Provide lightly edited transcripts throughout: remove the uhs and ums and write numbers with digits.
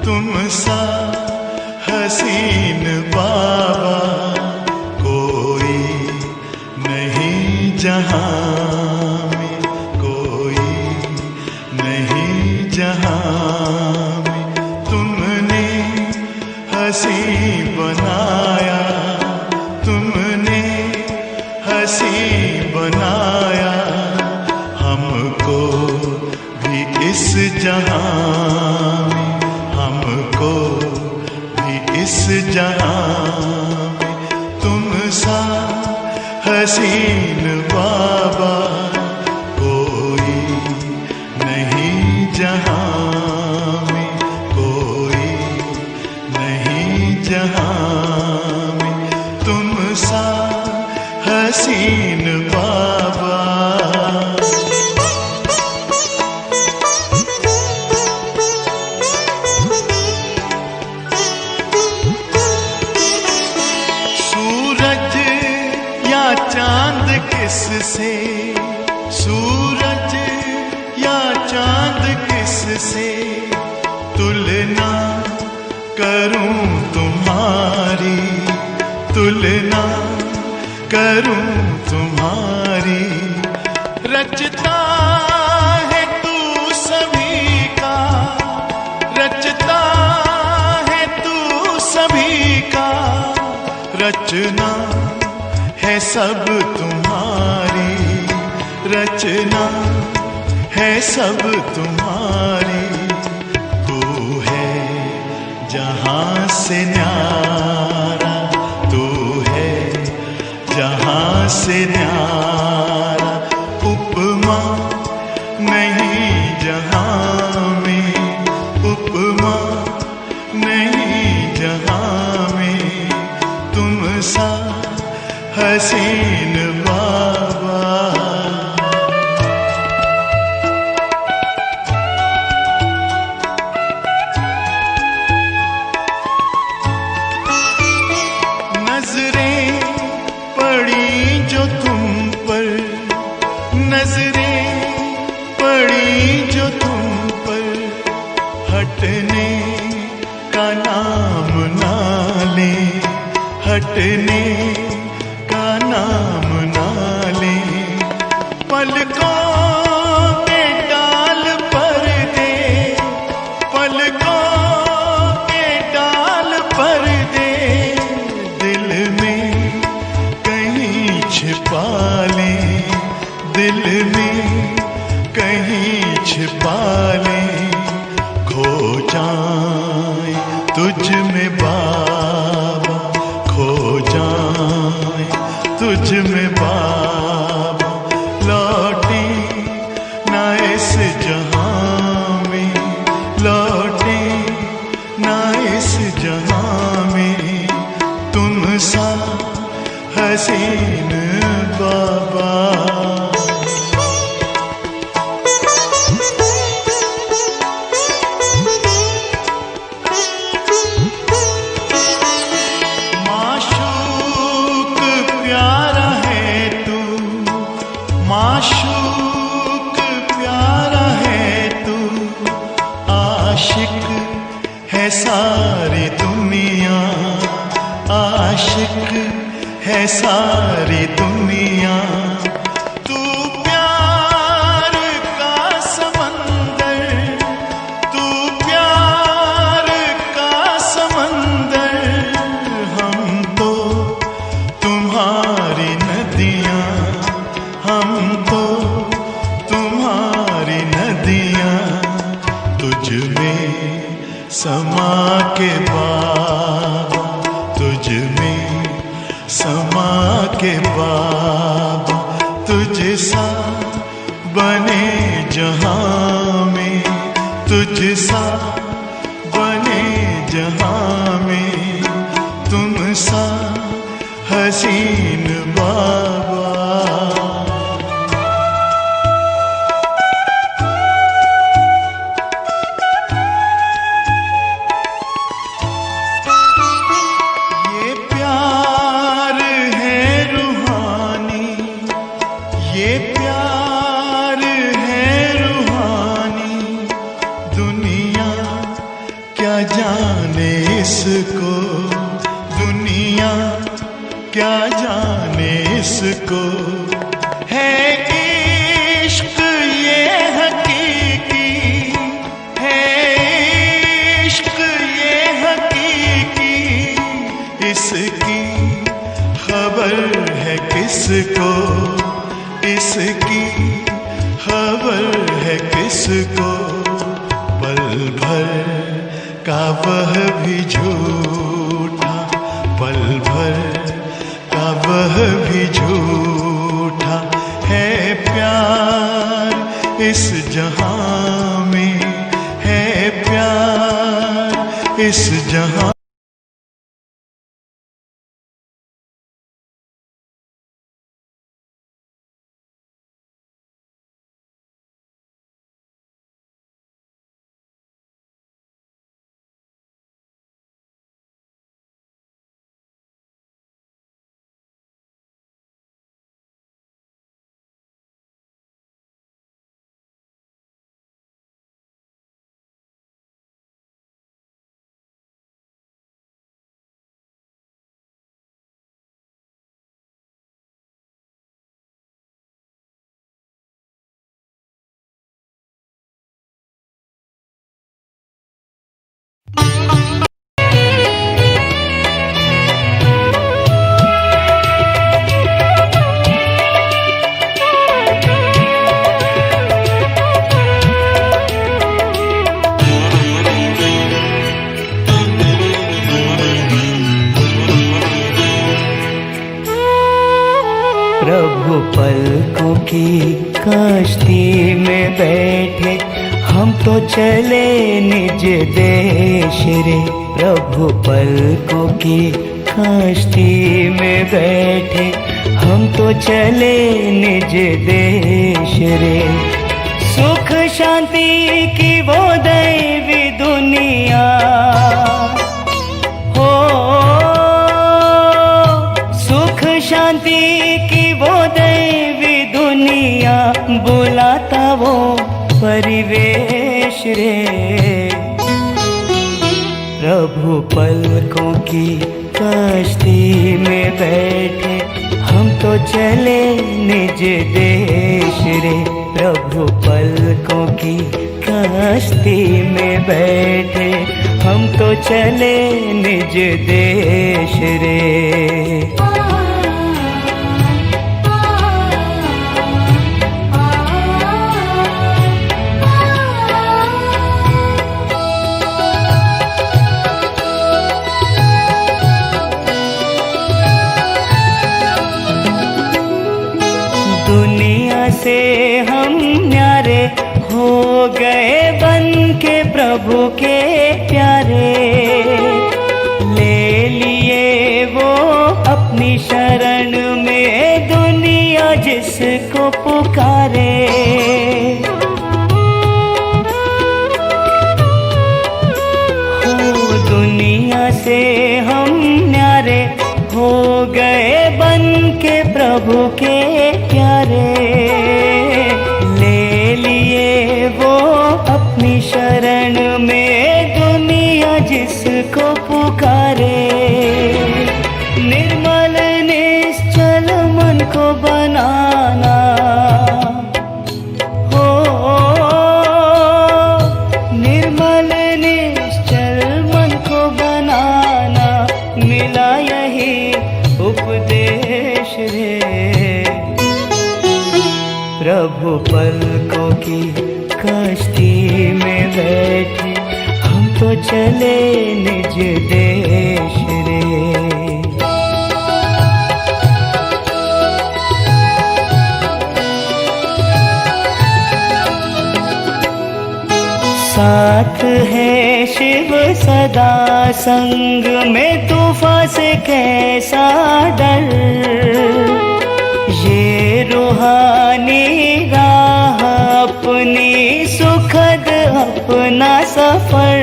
तुम सा हसीन बाबा कोई नहीं जहां में, कोई नहीं जहां में। तुमने हसी बनाया, तुमने हसी बनाया हमको भी इस जहां में, हमको भी इस जहां में। तुम सा हसीन बाबा कोई नहीं जहां में, कोई नहीं जहां में। तुम सा हसीन बाबा। सूरज या चांद किससे, सूरज या चांद किससे तुलना करूं तुम्हारी, तुलना करूं तुम्हारी। रचता है तू सभी का, रचता है तू सभी का। रचना है सब तुम्हारी, रचना है सब तुम्हारी। तू है जहां से न्यारा, तू है जहां से न्यारा। उपमा नहीं जहां में, उपमा नहीं जहां में। तुम सा हसीन बाबा। नजरें पड़ी जो तुम पर, नजरें पड़ी जो तुम पर। हटने का नाम ना ले, हटने का नाम ना ले। पलकों के डाल पर दे, पलकों के डाल पर दे। दिल में कहीं छिपा ले, दिल में कहीं छिपा ले। खो जाए तुझ में बाबा, खो जाए तुझ में बाबा। लौटे ना इस जहां में, लौटे ना इस जहां में। तुम सा हसीन बाबा। माशूक प्यारा है तू, माशूक प्यारा है तू। आशिक है सारी दुनिया, आशिक है सारी दुनिया। तू प्यार का समंदर, तू प्यार का समंदर। हम तो तुम्हारी नदियाँ, हम तो तुम्हारी नदियाँ। तुझ में समा के बाबा, तुझ में समा के बाबा। तुझ सा बने जहां में, तुझ सा बने जहां में। तुम सा हसीन बाबा। ये प्यार है रूहानी, दुनिया क्या क्या जाने इसको दुनिया, क्या जाने इसको। है इश्क ये हकीकी, है इश्क ये हकीकी, इसकी खबर है किसको, इसकी खबर है किसको। पल भर का वह भी झूठा, पल भर का वह भी झूठा है प्यार इस जहां में, है प्यार इस जहां। प्रभु पलकों की कश्ती में बैठे हम तो चले निज देश रे। प्रभु पलकों की कश्ती में बैठे हम तो चले निज देश रे। सुख शांति की वो दैवी दुनिया हो, सुख शांति की वो दैवी दुनिया, बुलाता वो परिवेश रे। प्रभु पलकों की कश्ती में बैठे हम तो चले निज देश रे। प्रभु पलकों की कश्ती में बैठे हम तो चले निज देश रे। दुनिया से हम न्यारे हो गए बन के प्रभु के प्यारे। ले लिए वो अपनी शरण में दुनिया जिसको पुकारे। हो दुनिया से हम न्यारे हो गए बन के प्रभु के प्यारे। ले लिए वो अपनी शरण में दुनिया जिसको पुकारे। निर्मल निश्चल मन को बनाना हो, निर्मल निश्चल मन को बनाना, मिला यही उपदेश रे। प्रभु पलकों की कश्ती में बैठे हम तो चले निज देश रे। साथ है शिव सदा संग में, तूफान से कैसा डर। ये रूहानी राह अपनी सुखद अपना सफर।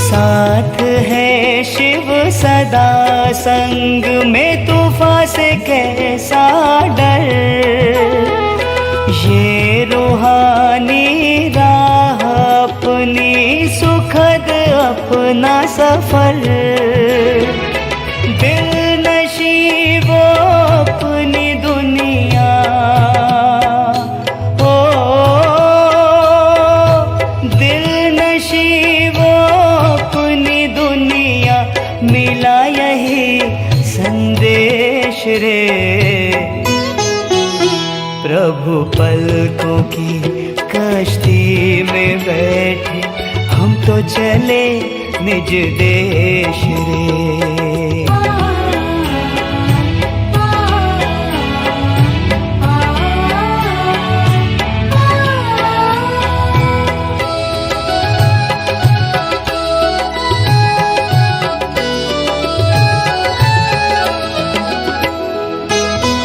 साथ है शिव सदा संग में, तूफान से कैसा डर। ये रूहानी राह अपनी सुखद अपना सफर, दिल नशीबो अपनी दुनिया, ओ दिल नशीबो अपनी दुनिया, मिला यही संदेश रे। प्रभु पलकों की कश्ती में बैठे, हम तो चले निज देश रे।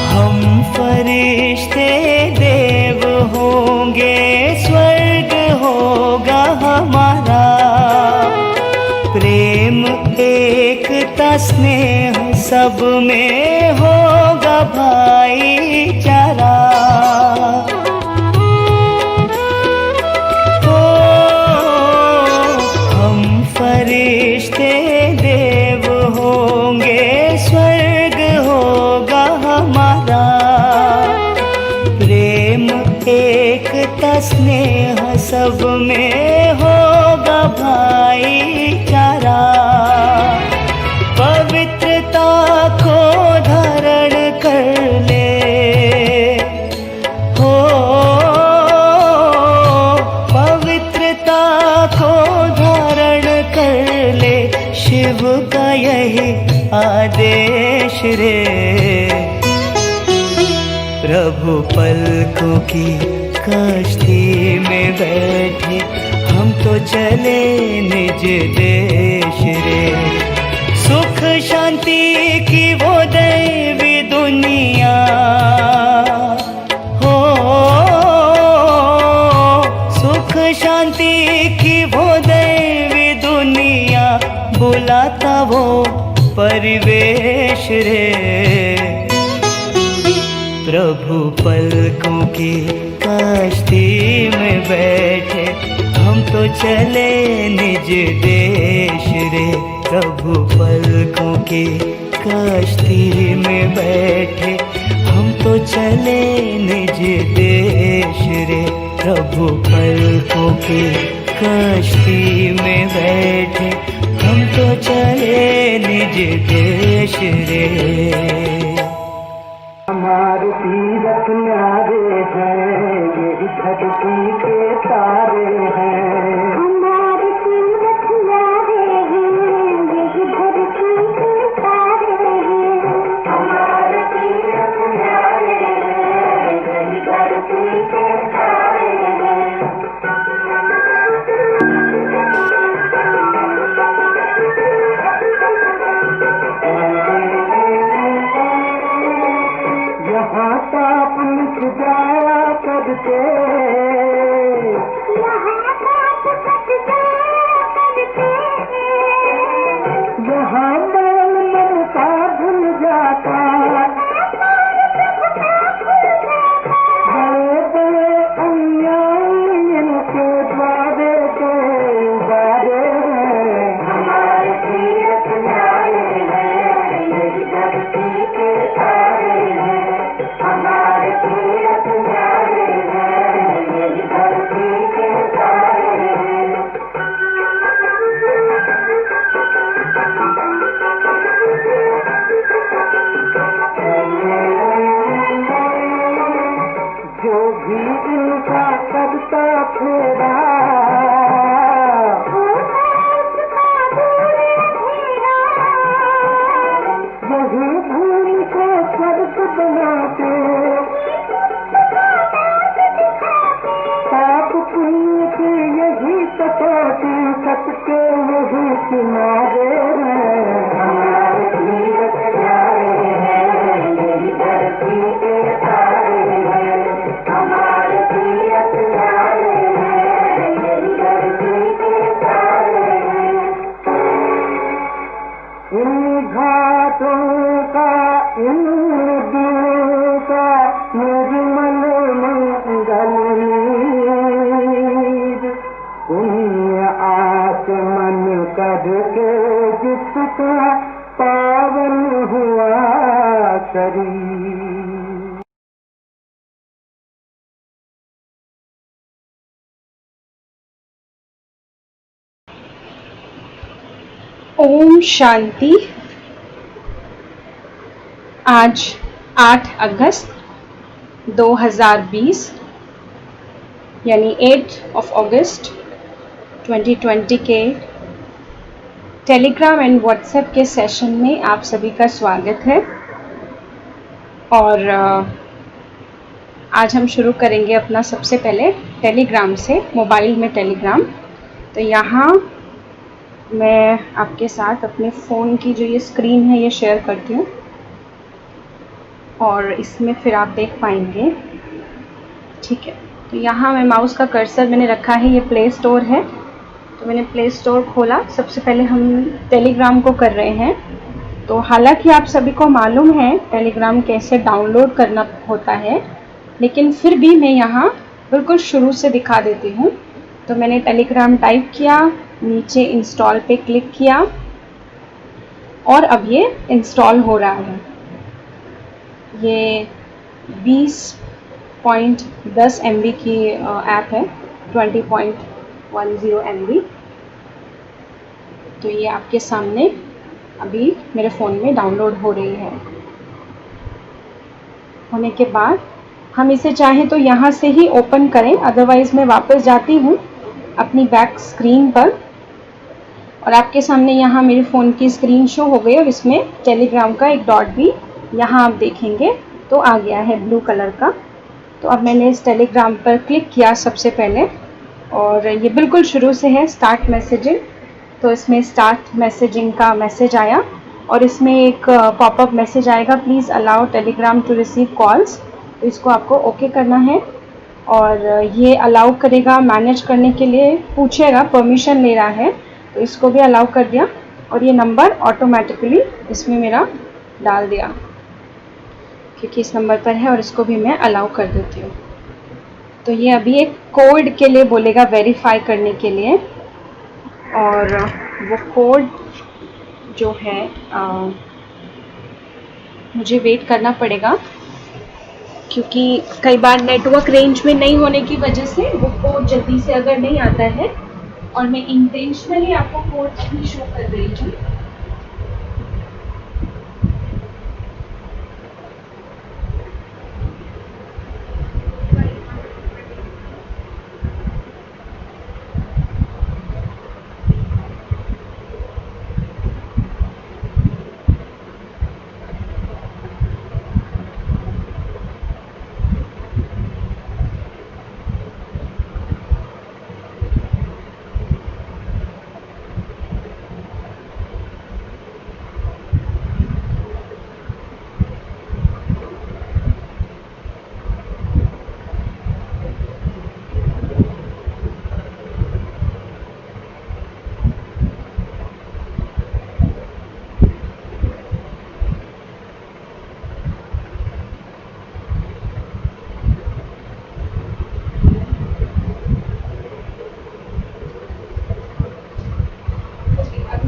हम फरिश्ते देव होंगे, स्वर्ग होगा हमारा, प्रेम एकता स्नेह सब में होगा भाईचारा। ओ हम फरिश्ते देव होंगे, स्वर्ग होगा हमारा, प्रेम एकता स्नेह सब में होगा भाईचारा। पवित्रता को धारण कर ले, हो पवित्रता को धारण कर ले, शिव का यही आदेश रे। प्रभु पलकों की कश्ती में बैठे, हम तो चले निज देश रे। सुख शांति की वो दैवी दुनिया, हो सुख शांति की वो दैवी दुनिया, बुलाता वो परिवेश रे। प्रभु पलकों की कश्ती में बैठे, हम तो चले निज देश रे। प्रभु पलकों की कश्ती में बैठे, हम तो चले निज देश रे। प्रभु पलकों की कश्ती में बैठे, हम तो चले निज देश रे। हमारे तीरथ न्यारे हैं, यही धरती के तारे हैं। हमारे तीरथ न्यारे हैं, यही धरती के तारे हैं। हमारे तीरथ न्यारे हैं, यही धरती के तारे हैं। यहाँ पाप मिट जाया करते, यहाँ पाप मिट जाया करते, यहाँ मैल ममता भूल जाता, बड़े बड़े अन्याय इनके द्वारे के उबारे हैं। हमारे तीरथ न्यारे हैं, यही धरती के तारे हैं। हमारे तीरथ न्यारे हैं, यही धरती के तारे हैं। जो भी इनका करता फेरा, यही भूमि को स्वर्ग बनाते, पाप पुण्य की यही कसौटी, सबके यही किनारे हैं। हमारे तीरथ न्यारे हैं, यही धरती के तारे हैं। हमारे तीरथ न्यारे हैं, यही ओम शांति। आज 8 अगस्त 2020 यानी 8 अगस्त 2020 के टेलीग्राम एंड व्हाट्सएप के सेशन में आप सभी का स्वागत है। और आज हम शुरू करेंगे अपना सबसे पहले टेलीग्राम से, मोबाइल में टेलीग्राम। तो यहाँ मैं आपके साथ अपने फ़ोन की जो ये स्क्रीन है ये शेयर करती हूँ और इसमें फिर आप देख पाएंगे। ठीक है, तो यहाँ मैं माउस का कर्सर मैंने रखा है, ये प्ले स्टोर है। तो मैंने प्ले स्टोर खोला। सबसे पहले हम टेलीग्राम को कर रहे हैं। तो हालांकि आप सभी को मालूम है टेलीग्राम कैसे डाउनलोड करना होता है, लेकिन फिर भी मैं यहाँ बिल्कुल शुरू से दिखा देती हूँ। तो मैंने टेलीग्राम टाइप किया, नीचे इंस्टॉल पे क्लिक किया और अब ये इंस्टॉल हो रहा है। ये 20.10 MB की ऐप है, 20.10 MB। तो ये आपके सामने अभी मेरे फ़ोन में डाउनलोड हो रही है। होने के बाद हम इसे चाहें तो यहाँ से ही ओपन करें, अदरवाइज़ मैं वापस जाती हूँ अपनी बैक स्क्रीन पर और आपके सामने यहाँ मेरे फ़ोन की स्क्रीन शो हो गई और इसमें टेलीग्राम का एक डॉट भी यहाँ आप देखेंगे तो आ गया है ब्लू कलर का। तो अब मैंने इस टेलीग्राम पर क्लिक किया सबसे पहले और ये बिल्कुल शुरू से है, स्टार्ट मैसेजिंग। तो इसमें स्टार्ट मैसेजिंग का मैसेज आया और इसमें एक पॉपअप मैसेज आएगा, please allow Telegram to receive calls. तो इसको आपको ओके करना है और ये अलाउ करेगा मैनेज करने के लिए, पूछेगा, परमिशन ले रहा है। तो इसको भी अलाउ कर दिया और ये नंबर ऑटोमेटिकली इसमें मेरा डाल दिया क्योंकि इस नंबर पर है और इसको भी मैं अलाउ कर देती हूँ। तो ये अभी एक कोड के लिए बोलेगा, वेरीफाई करने के लिए। और वो कोड जो है मुझे वेट करना पड़ेगा क्योंकि कई बार नेटवर्क रेंज में नहीं होने की वजह से वो कोड जल्दी से अगर नहीं आता है, और मैं इंटेंशनली आपको कोड नहीं शो कर रही हूँ।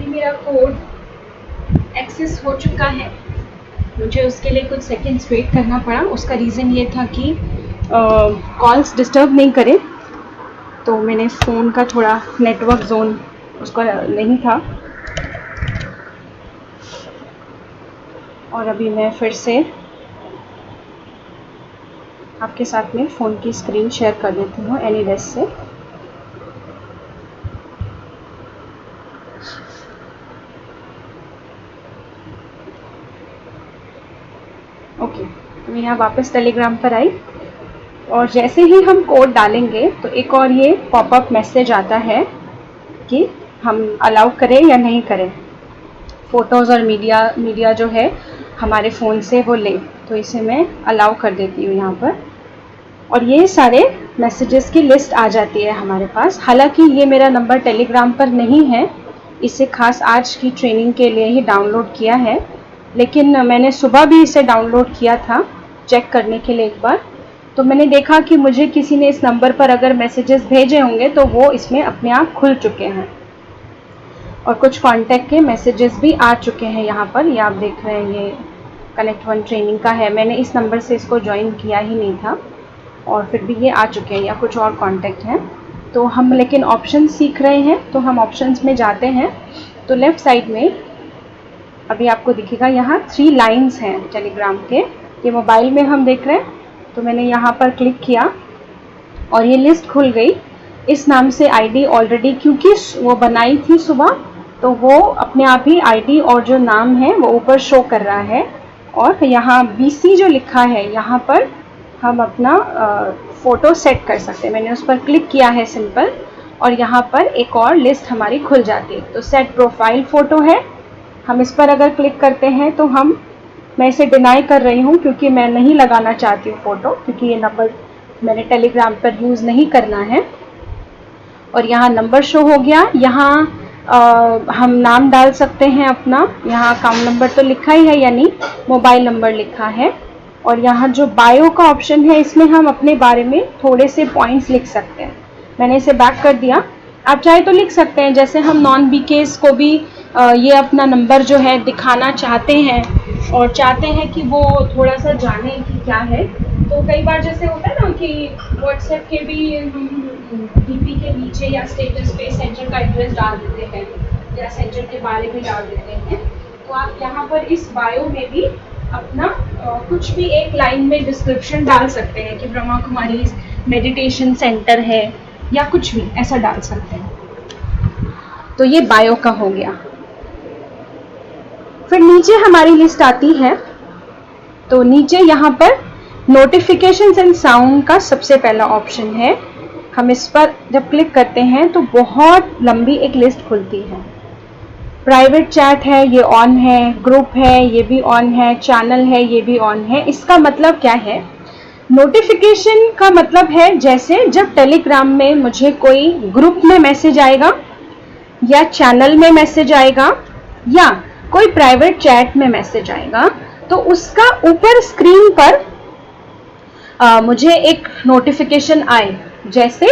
मेरा कोड एक्सेस हो चुका है। मुझे उसके लिए कुछ सेकंड्स वेट करना पड़ा। उसका रीज़न ये था कि कॉल्स डिस्टर्ब नहीं करे, तो मैंने फ़ोन का थोड़ा नेटवर्क जोन उसका नहीं था। और अभी मैं फिर से आपके साथ में फ़ोन की स्क्रीन शेयर कर देती हूँ एनीवेज से। ओके, तो मैं यहाँ वापस टेलीग्राम पर आई और जैसे ही हम कोड डालेंगे तो एक और ये पॉपअप मैसेज आता है कि हम अलाउ करें या नहीं करें, फ़ोटोज़ और मीडिया जो है हमारे फ़ोन से वो लें। तो इसे मैं अलाउ कर देती हूँ यहाँ पर और ये सारे मैसेजेस की लिस्ट आ जाती है हमारे पास। हालांकि ये मेरा नंबर टेलीग्राम पर नहीं है, इसे खास आज की ट्रेनिंग के लिए ही डाउनलोड किया है, लेकिन मैंने सुबह भी इसे डाउनलोड किया था चेक करने के लिए एक बार। तो मैंने देखा कि मुझे किसी ने इस नंबर पर अगर मैसेजेस भेजे होंगे तो वो इसमें अपने आप खुल चुके हैं और कुछ कांटेक्ट के मैसेजेस भी आ चुके हैं यहाँ पर। ये आप देख रहे हैं, ये कनेक्ट वन ट्रेनिंग का है। मैंने इस नंबर से इसको ज्वाइन किया ही नहीं था और फिर भी ये आ चुके हैं, या कुछ और कांटेक्ट हैं। तो हम लेकिन ऑप्शन सीख रहे हैं, तो हम ऑप्शंस में जाते हैं तो लेफ्ट साइड में अभी आपको दिखेगा यहाँ 3 लाइन्स हैं टेलीग्राम के। ये मोबाइल में हम देख रहे हैं, तो मैंने यहाँ पर क्लिक किया और ये लिस्ट खुल गई। इस नाम से आईडी ऑलरेडी, क्योंकि वो बनाई थी सुबह, तो वो अपने आप ही आईडी और जो नाम है वो ऊपर शो कर रहा है। और यहाँ BC जो लिखा है, यहाँ पर हम अपना फ़ोटो सेट कर सकते हैं। मैंने उस पर क्लिक किया है सिंपल, और यहाँ पर एक और लिस्ट हमारी खुल जाती है। तो सेट प्रोफाइल फ़ोटो है, हम इस पर अगर क्लिक करते हैं तो मैं इसे डिनाई कर रही हूँ क्योंकि मैं नहीं लगाना चाहती हूँ फ़ोटो, क्योंकि ये नंबर मैंने टेलीग्राम पर यूज़ नहीं करना है। और यहाँ नंबर शो हो गया। यहाँ हम नाम डाल सकते हैं अपना, यहाँ अकाउंट नंबर तो लिखा ही है, यानी मोबाइल नंबर लिखा है। और यहाँ जो बायो का ऑप्शन है, इसमें हम अपने बारे में थोड़े से पॉइंट्स लिख सकते हैं। मैंने इसे बैक कर दिया। आप चाहे तो लिख सकते हैं, जैसे हम नॉन BKs को भी ये अपना नंबर जो है दिखाना चाहते हैं और चाहते हैं कि वो थोड़ा सा जाने कि क्या है। तो कई बार जैसे होता है ना कि व्हाट्सएप के भी DP के नीचे या स्टेटस पे सेंटर का एड्रेस डाल देते हैं या सेंटर के बारे में डाल देते हैं। तो आप यहाँ पर इस बायो में भी अपना कुछ भी एक लाइन में डिस्क्रिप्शन डाल सकते हैं कि ब्रह्मा कुमारी मेडिटेशन सेंटर है या कुछ भी ऐसा डाल सकते हैं। तो ये बायो का हो गया। फिर नीचे हमारी लिस्ट आती है, तो नीचे यहाँ पर नोटिफिकेशंस एंड साउंड का सबसे पहला ऑप्शन है। हम इस पर जब क्लिक करते हैं तो बहुत लंबी एक लिस्ट खुलती है। प्राइवेट चैट है, ये ऑन है, ग्रुप है, ये भी ऑन है, चैनल है, ये भी ऑन है। इसका मतलब क्या है? नोटिफिकेशन का मतलब है जैसे जब टेलीग्राम में मुझे कोई ग्रुप में मैसेज आएगा या चैनल में मैसेज आएगा या कोई प्राइवेट चैट में मैसेज आएगा, तो उसका ऊपर स्क्रीन पर मुझे एक नोटिफिकेशन आए। जैसे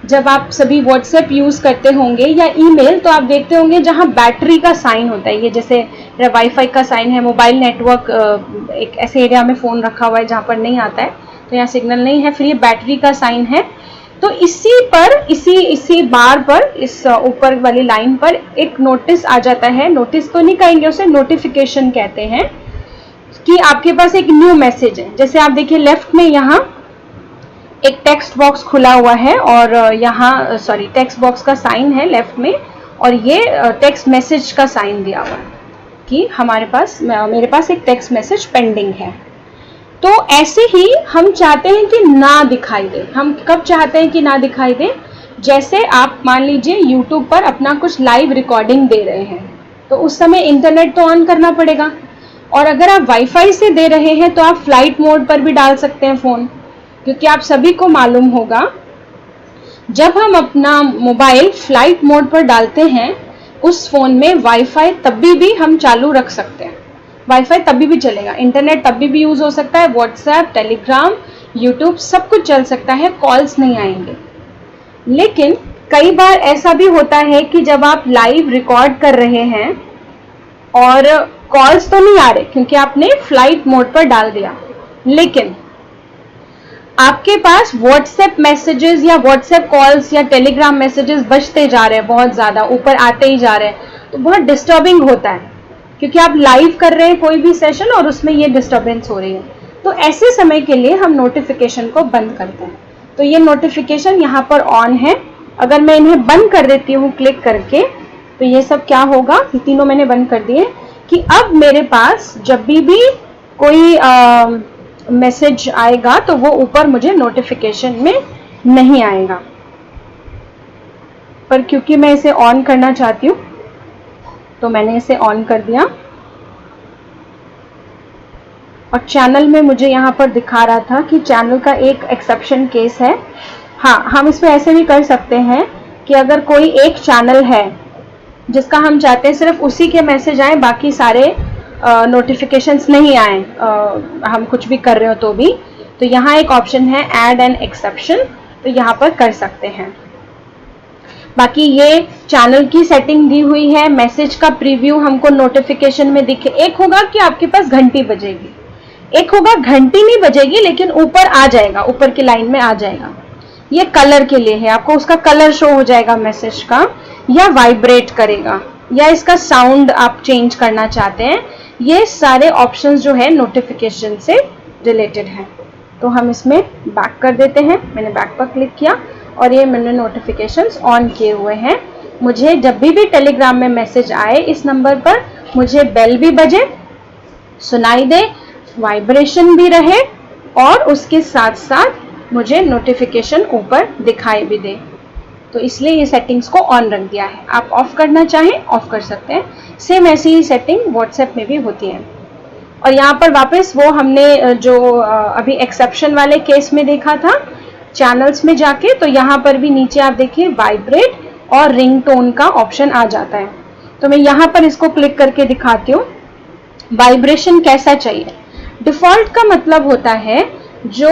जब आप सभी व्हाट्सएप यूज़ करते होंगे या ईमेल, तो आप देखते होंगे जहां बैटरी का साइन होता है, ये जैसे वाईफाई का साइन है, मोबाइल नेटवर्क एक ऐसे एरिया में फ़ोन रखा हुआ है जहां पर नहीं आता है, तो यहाँ सिग्नल नहीं है, फिर ये बैटरी का साइन है। तो इसी पर इसी बार पर इस ऊपर वाली लाइन पर एक नोटिस आ जाता है। नोटिस तो नहीं कहेंगे उसे, नोटिफिकेशन कहते हैं, कि आपके पास एक न्यू मैसेज है। जैसे आप देखिए लेफ्ट में यहाँ एक टेक्स्ट बॉक्स खुला हुआ है और यहाँ टेक्स्ट बॉक्स का साइन है लेफ्ट में, और ये टेक्स्ट मैसेज का साइन दिया हुआ है कि मेरे पास एक टेक्स्ट मैसेज पेंडिंग है। तो ऐसे ही हम चाहते हैं कि ना दिखाई दे। हम कब चाहते हैं कि ना दिखाई दे? जैसे आप मान लीजिए YouTube पर अपना कुछ लाइव रिकॉर्डिंग दे रहे हैं, तो उस समय इंटरनेट तो ऑन करना पड़ेगा, और अगर आप वाईफाई से दे रहे हैं तो आप फ्लाइट मोड पर भी डाल सकते हैं फ़ोन, क्योंकि आप सभी को मालूम होगा जब हम अपना मोबाइल फ्लाइट मोड पर डालते हैं उस फ़ोन में वाईफाई तभी भी हम चालू रख सकते हैं। वाईफाई तभी भी चलेगा, इंटरनेट तभी भी यूज़ हो सकता है, व्हाट्सएप, टेलीग्राम, यूट्यूब सब कुछ चल सकता है, कॉल्स नहीं आएंगे। लेकिन कई बार ऐसा भी होता है कि जब आप लाइव रिकॉर्ड कर रहे हैं और कॉल्स तो नहीं आ रहे क्योंकि आपने फ्लाइट मोड पर डाल दिया, लेकिन आपके पास व्हाट्सएप मैसेजेस या व्हाट्सएप कॉल्स या टेलीग्राम मैसेजेस बजते जा रहे हैं, बहुत ज़्यादा ऊपर आते ही जा रहे हैं, तो बहुत डिस्टर्बिंग होता है क्योंकि आप लाइव कर रहे हैं कोई भी सेशन और उसमें ये डिस्टर्बेंस हो रही है। तो ऐसे समय के लिए हम नोटिफिकेशन को बंद करते हैं। तो ये नोटिफिकेशन यहाँ पर ऑन है। अगर मैं इन्हें बंद कर देती हूँ क्लिक करके, तो ये सब क्या होगा, ये तीनों मैंने बंद कर दिए, कि अब मेरे पास जब भी कोई मैसेज आएगा तो वो ऊपर मुझे नोटिफिकेशन में नहीं आएगा। पर क्योंकि मैं इसे ऑन करना चाहती हूँ तो मैंने इसे ऑन कर दिया। और चैनल में मुझे यहाँ पर दिखा रहा था कि चैनल का एक एक्सेप्शन केस है। हाँ, हम इसमें ऐसे भी कर सकते हैं कि अगर कोई एक चैनल है जिसका हम चाहते हैं सिर्फ उसी के मैसेज आए, बाकी सारे नोटिफिकेशंस नहीं आए, हम कुछ भी कर रहे हो तो भी, तो यहाँ एक ऑप्शन है ऐड एन एक्सेप्शन, तो यहाँ पर कर सकते हैं। बाकी ये चैनल की सेटिंग दी हुई है। मैसेज का प्रीव्यू हमको नोटिफिकेशन में दिखे। एक होगा कि आपके पास घंटी बजेगी, एक होगा घंटी नहीं बजेगी लेकिन ऊपर आ जाएगा, ऊपर की लाइन में आ जाएगा। ये कलर के लिए है, आपको उसका कलर शो हो जाएगा मैसेज का, या वाइब्रेट करेगा। या इसका साउंड आप चेंज करना चाहते हैं, ये सारे ऑप्शंस जो है नोटिफिकेशन से रिलेटेड हैं। तो हम इसमें बैक कर देते हैं। मैंने बैक पर क्लिक किया और ये मैंने नोटिफिकेशंस ऑन किए हुए हैं। मुझे जब भी टेलीग्राम में मैसेज आए इस नंबर पर, मुझे बेल भी बजे, सुनाई दे, वाइब्रेशन भी रहे और उसके साथ साथ मुझे नोटिफिकेशन ऊपर दिखाई भी दे। तो इसलिए ये सेटिंग्स को ऑन रख दिया है। आप ऑफ करना चाहें ऑफ कर सकते हैं। सेम ऐसी ही सेटिंग व्हाट्सएप में भी होती है। और यहाँ पर वापस वो हमने जो अभी एक्सेप्शन वाले केस में देखा था चैनल्स में जाके, तो यहाँ पर भी नीचे आप देखिए वाइब्रेट और रिंगटोन का ऑप्शन आ जाता है। तो मैं यहाँ पर इसको क्लिक करके दिखाती हूँ। वाइब्रेशन कैसा चाहिए? डिफॉल्ट का मतलब होता है जो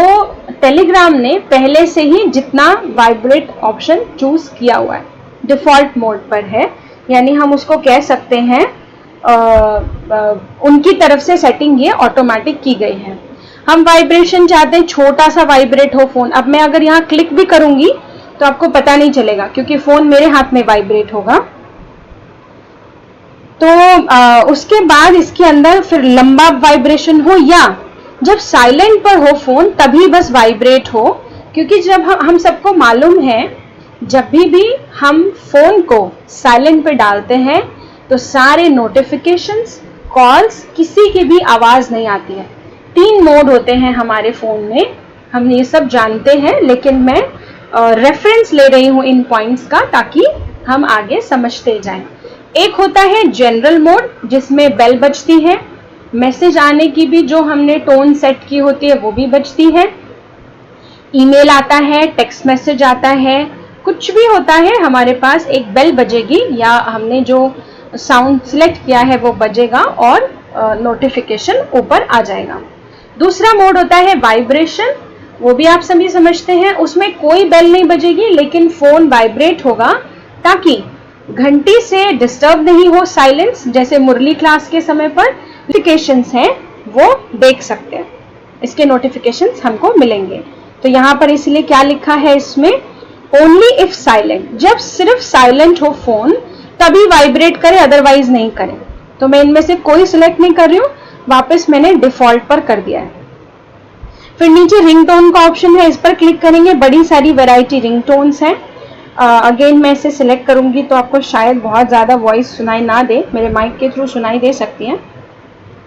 टेलीग्राम ने पहले से ही जितना वाइब्रेट ऑप्शन चूज किया हुआ है डिफॉल्ट मोड पर है, यानी हम उसको कह सकते हैं उनकी तरफ से सेटिंग ये ऑटोमेटिक की गई है। हम वाइब्रेशन चाहते हैं छोटा सा वाइब्रेट हो फोन। अब मैं अगर यहाँ क्लिक भी करूंगी तो आपको पता नहीं चलेगा क्योंकि फोन मेरे हाथ में वाइब्रेट होगा। तो उसके बाद इसके अंदर फिर लंबा वाइब्रेशन हो या जब साइलेंट पर हो फोन तभी बस वाइब्रेट हो, क्योंकि जब हम सबको मालूम है जब भी हम फोन को साइलेंट पे डालते हैं तो सारे नोटिफिकेशंस, कॉल्स, किसी की भी आवाज नहीं आती है। 3 मोड होते हैं हमारे फोन में, हम ये सब जानते हैं, लेकिन मैं रेफरेंस ले रही हूं इन पॉइंट्स का ताकि हम आगे समझते जाएं। एक होता है जनरल मोड जिसमें बेल बजती है, मैसेज आने की भी जो हमने टोन सेट की होती है वो भी बजती है, ईमेल आता है, टेक्स्ट मैसेज आता है, कुछ भी होता है हमारे पास एक बेल बजेगी या हमने जो साउंड सिलेक्ट किया है वो बजेगा और नोटिफिकेशन ऊपर आ जाएगा। दूसरा मोड होता है वाइब्रेशन, वो भी आप सभी समझते हैं। उसमें कोई बेल नहीं बजेगी लेकिन फोन वाइब्रेट होगा ताकि घंटी से डिस्टर्ब नहीं हो, साइलेंस, जैसे मुरली क्लास के समय पर नोटिफिकेशंस हैं वो देख सकते हैं, इसके नोटिफिकेशंस हमको मिलेंगे। तो यहाँ पर इसलिए क्या लिखा है इसमें, ओनली इफ साइलेंट, जब सिर्फ साइलेंट हो फोन तभी वाइब्रेट करे, अदरवाइज नहीं करे। तो मैं इनमें से कोई सिलेक्ट नहीं कर रही हूँ, वापस मैंने डिफॉल्ट पर कर दिया है। फिर नीचे रिंगटोन का ऑप्शन है, इस पर क्लिक करेंगे, बड़ी सारी वैरायटी रिंगटोन्स हैं। अगेन मैं इसे सिलेक्ट करूंगी तो आपको शायद बहुत ज़्यादा वॉइस सुनाई ना दे, मेरे माइक के थ्रू सुनाई दे सकती है,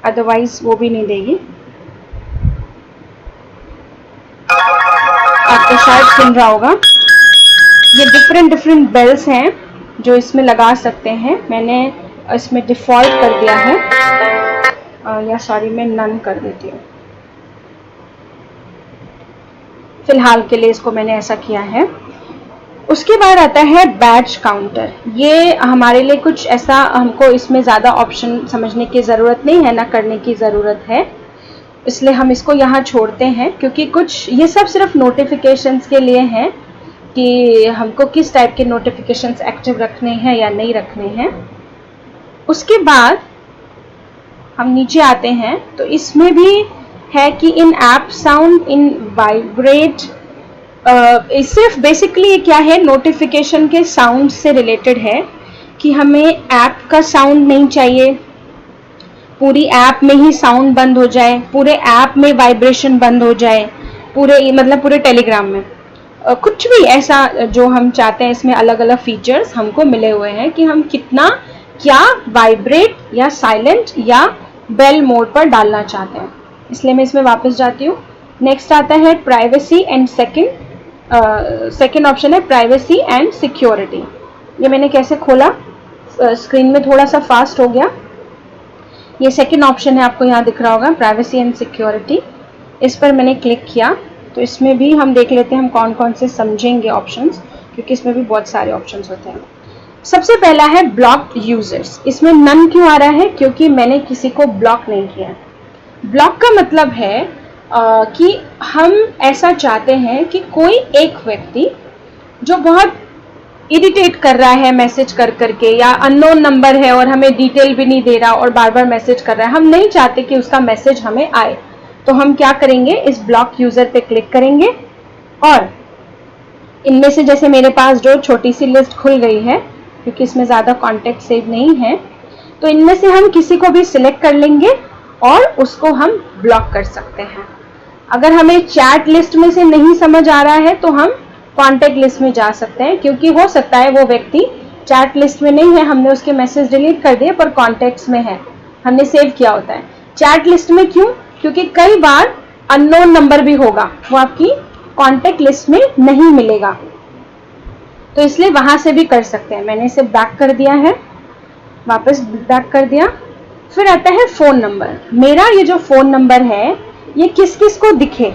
अदरवाइज वो भी नहीं देगी। आपको शायद सुन रहा होगा, ये डिफरेंट बेल्स हैं जो इसमें लगा सकते हैं। मैंने इसमें डिफॉल्ट कर दिया है, या सॉरी मैं नन कर देती हूँ। फिलहाल के लिए इसको मैंने ऐसा किया है। उसके बाद आता है बैच काउंटर। ये हमारे लिए कुछ ऐसा, हमको इसमें ज़्यादा ऑप्शन समझने की ज़रूरत नहीं है, ना करने की ज़रूरत है, इसलिए हम इसको यहाँ छोड़ते हैं, क्योंकि कुछ ये सब सिर्फ नोटिफिकेशंस के लिए हैं कि हमको किस टाइप के नोटिफिकेशंस एक्टिव रखने हैं या नहीं रखने हैं। उसके बाद हम नीचे आते हैं तो इसमें भी है कि इन ऐप साउंड, इन वाइब्रेट, सिर्फ बेसिकली ये क्या है, नोटिफिकेशन के साउंड से रिलेटेड है कि हमें ऐप का साउंड नहीं चाहिए, पूरी ऐप में ही साउंड बंद हो जाए, पूरे ऐप में वाइब्रेशन बंद हो जाए, पूरे टेलीग्राम में कुछ भी ऐसा जो हम चाहते हैं। इसमें अलग अलग फीचर्स हमको मिले हुए हैं कि हम कितना क्या वाइब्रेट या साइलेंट या बेल मोड पर डालना चाहते हैं, इसलिए मैं इसमें वापस जाती हूँ। नेक्स्ट आता है प्राइवेसी एंड सेकंड ऑप्शन है प्राइवेसी एंड सिक्योरिटी। ये मैंने कैसे खोला, स्क्रीन में थोड़ा सा फास्ट हो गया। ये सेकंड ऑप्शन है, आपको यहाँ दिख रहा होगा प्राइवेसी एंड सिक्योरिटी। इस पर मैंने क्लिक किया तो इसमें भी हम देख लेते हैं हम कौन कौन से समझेंगे ऑप्शंस, क्योंकि इसमें भी बहुत सारे ऑप्शंस होते हैं। सबसे पहला है ब्लॉक्ड यूजर्स। इसमें नन क्यों आ रहा है, क्योंकि मैंने किसी को ब्लॉक नहीं किया। ब्लॉक का मतलब है कि हम ऐसा चाहते हैं कि कोई एक व्यक्ति जो बहुत इरिटेट कर रहा है मैसेज कर करके, या अननोन नंबर है और हमें डिटेल भी नहीं दे रहा और बार बार मैसेज कर रहा है, हम नहीं चाहते कि उसका मैसेज हमें आए, तो हम क्या करेंगे, इस ब्लॉक यूजर पे क्लिक करेंगे और इनमें से जैसे मेरे पास जो छोटी सी लिस्ट खुल गई है क्योंकि इसमें ज़्यादा कॉन्टैक्ट सेव नहीं है। तो इनमें से हम किसी को भी सिलेक्ट कर लेंगे और उसको हम ब्लॉक कर सकते हैं। अगर हमें चैट लिस्ट में से नहीं समझ आ रहा है तो हम कॉन्टैक्ट लिस्ट में जा सकते हैं, क्योंकि हो सकता है वो व्यक्ति चैट लिस्ट में नहीं है, हमने उसके मैसेज डिलीट कर दिए पर कॉन्टैक्ट्स में है, हमने सेव किया होता है। चैट लिस्ट में क्यों? क्योंकि कई बार अननोन नंबर भी होगा, वो आपकी कॉन्टैक्ट लिस्ट में नहीं मिलेगा, तो इसलिए वहां से भी कर सकते हैं। मैंने इसे बैक कर दिया है, वापस बैक कर दिया। फिर आता है फोन नंबर। मेरा ये जो फोन नंबर है ये किस किस को दिखे,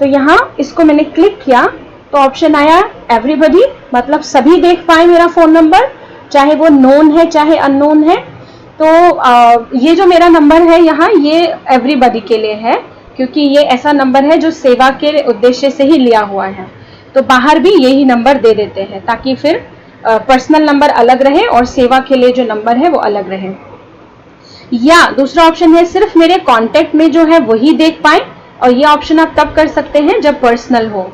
तो यहाँ इसको मैंने क्लिक किया तो ऑप्शन आया एवरीबॉडी, मतलब सभी देख पाए मेरा फोन नंबर, चाहे वो नोन है चाहे अननोन है। तो ये जो मेरा नंबर है यहाँ ये एवरीबॉडी के लिए है, क्योंकि ये ऐसा नंबर है जो सेवा के उद्देश्य से ही लिया हुआ है। तो बाहर भी यही नंबर दे देते हैं ताकि फिर पर्सनल नंबर अलग रहे और सेवा के लिए जो नंबर है वो अलग रहे। या दूसरा ऑप्शन है सिर्फ मेरे कांटेक्ट में जो है वही देख पाए, और ये ऑप्शन आप तब कर सकते हैं जब पर्सनल हो।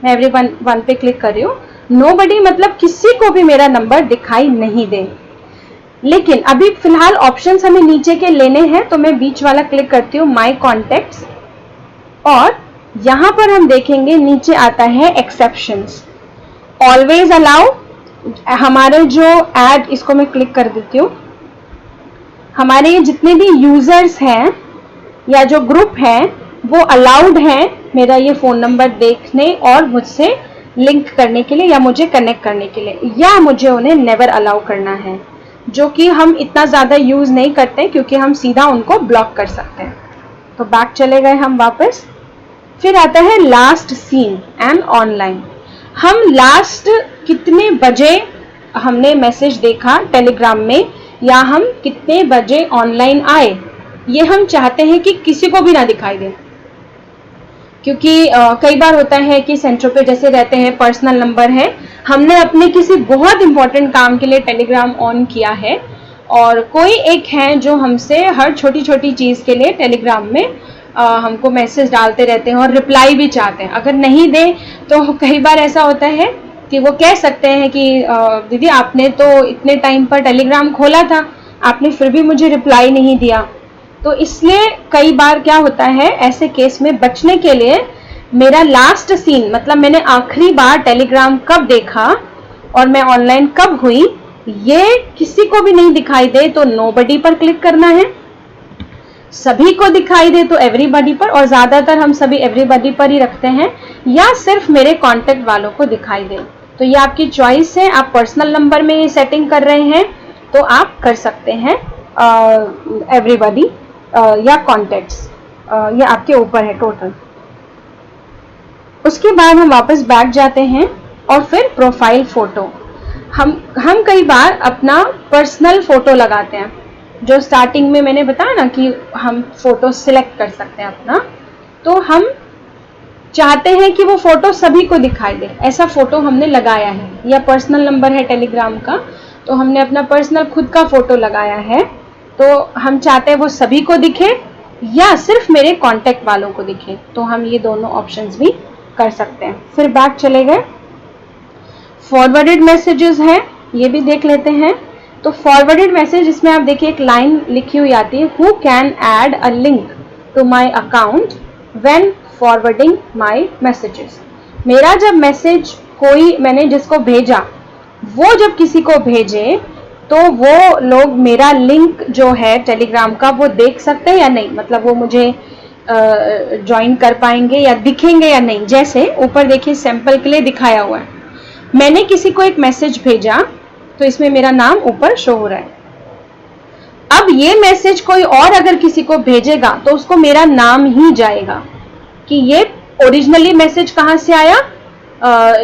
मैं एवरीवन पे क्लिक कर रही हूँ। नोबडी मतलब किसी को भी मेरा नंबर दिखाई नहीं दे। लेकिन अभी फिलहाल ऑप्शंस हमें नीचे के लेने हैं, तो मैं बीच वाला क्लिक करती हूँ माई कॉन्टेक्ट्स, और यहां पर हम देखेंगे नीचे आता है एक्सेप्शंस। ऑलवेज अलाउ, हमारे जो ऐड, इसको मैं क्लिक कर देती हूँ। हमारे जितने भी यूजर्स हैं या जो ग्रुप हैं वो अलाउड हैं मेरा ये फोन नंबर देखने और मुझसे लिंक करने के लिए या मुझे कनेक्ट करने के लिए, या मुझे उन्हें नेवर अलाउ करना है, जो कि हम इतना ज़्यादा यूज़ नहीं करते क्योंकि हम सीधा उनको ब्लॉक कर सकते हैं। तो बैक चले गए हम वापस। फिर आता है लास्ट सीन एंड ऑनलाइन। हम लास्ट कितने बजे हमने मैसेज देखा टेलीग्राम में, या हम कितने बजे ऑनलाइन आए, ये हम चाहते हैं कि किसी को भी ना दिखाई दे, क्योंकि कई बार होता है कि सेंटर पे जैसे रहते हैं, पर्सनल नंबर है, हमने अपने किसी बहुत इंपॉर्टेंट काम के लिए टेलीग्राम ऑन किया है और कोई एक है जो हमसे हर छोटी छोटी चीज़ के लिए टेलीग्राम में हमको मैसेज डालते रहते हैं और रिप्लाई भी चाहते हैं। अगर नहीं दे तो कई बार ऐसा होता है कि वो कह सकते हैं कि दीदी आपने तो इतने टाइम पर टेलीग्राम खोला था, आपने फिर भी मुझे रिप्लाई नहीं दिया। तो इसलिए कई बार क्या होता है, ऐसे केस में बचने के लिए मेरा लास्ट सीन, मतलब मैंने आखिरी बार टेलीग्राम कब देखा और मैं ऑनलाइन कब हुई, ये किसी को भी नहीं दिखाई दे तो नोबडी पर क्लिक करना है, सभी को दिखाई दे तो एवरीबॉडी पर, और ज्यादातर हम सभी एवरीबॉडी पर ही रखते हैं, या सिर्फ मेरे कांटेक्ट वालों को दिखाई दे। तो ये आपकी चॉइस है। आप पर्सनल नंबर में ये सेटिंग कर रहे हैं तो आप कर सकते हैं एवरीबॉडी या कॉन्टेक्ट्स, ये आपके ऊपर है टोटल। उसके बाद हम वापस बैक जाते हैं और फिर प्रोफाइल फोटो। हम कई बार अपना पर्सनल फोटो लगाते हैं, जो स्टार्टिंग में मैंने बताया ना कि हम फोटो सिलेक्ट कर सकते हैं अपना, तो हम चाहते हैं कि वो फोटो सभी को दिखाई दे, ऐसा फोटो हमने लगाया है, या पर्सनल नंबर है टेलीग्राम का तो हमने अपना पर्सनल खुद का फोटो लगाया है, तो हम चाहते हैं वो सभी को दिखे या सिर्फ मेरे कांटेक्ट वालों को दिखे, तो हम ये दोनों ऑप्शंस भी कर सकते हैं। फिर बैक चले गए। फॉरवर्डेड मैसेजेस हैं, ये भी देख लेते हैं। तो फॉरवर्डेड मैसेज, इसमें आप देखिए एक लाइन लिखी हुई आती है, who can add a link to my account when forwarding my messages. मेरा जब मैसेज कोई मैंने जिसको भेजा वो जब किसी को भेजे तो वो लोग मेरा लिंक जो है टेलीग्राम का वो देख सकते हैं या नहीं, मतलब वो मुझे ज्वाइन कर पाएंगे या दिखेंगे या नहीं। जैसे ऊपर देखिए सैंपल के लिए दिखाया हुआ है, मैंने किसी को एक मैसेज भेजा तो इसमें मेरा नाम ऊपर शो हो रहा है। अब ये मैसेज कोई और अगर किसी को भेजेगा तो उसको मेरा नाम ही जाएगा कि ये ओरिजिनली मैसेज कहाँ से आया,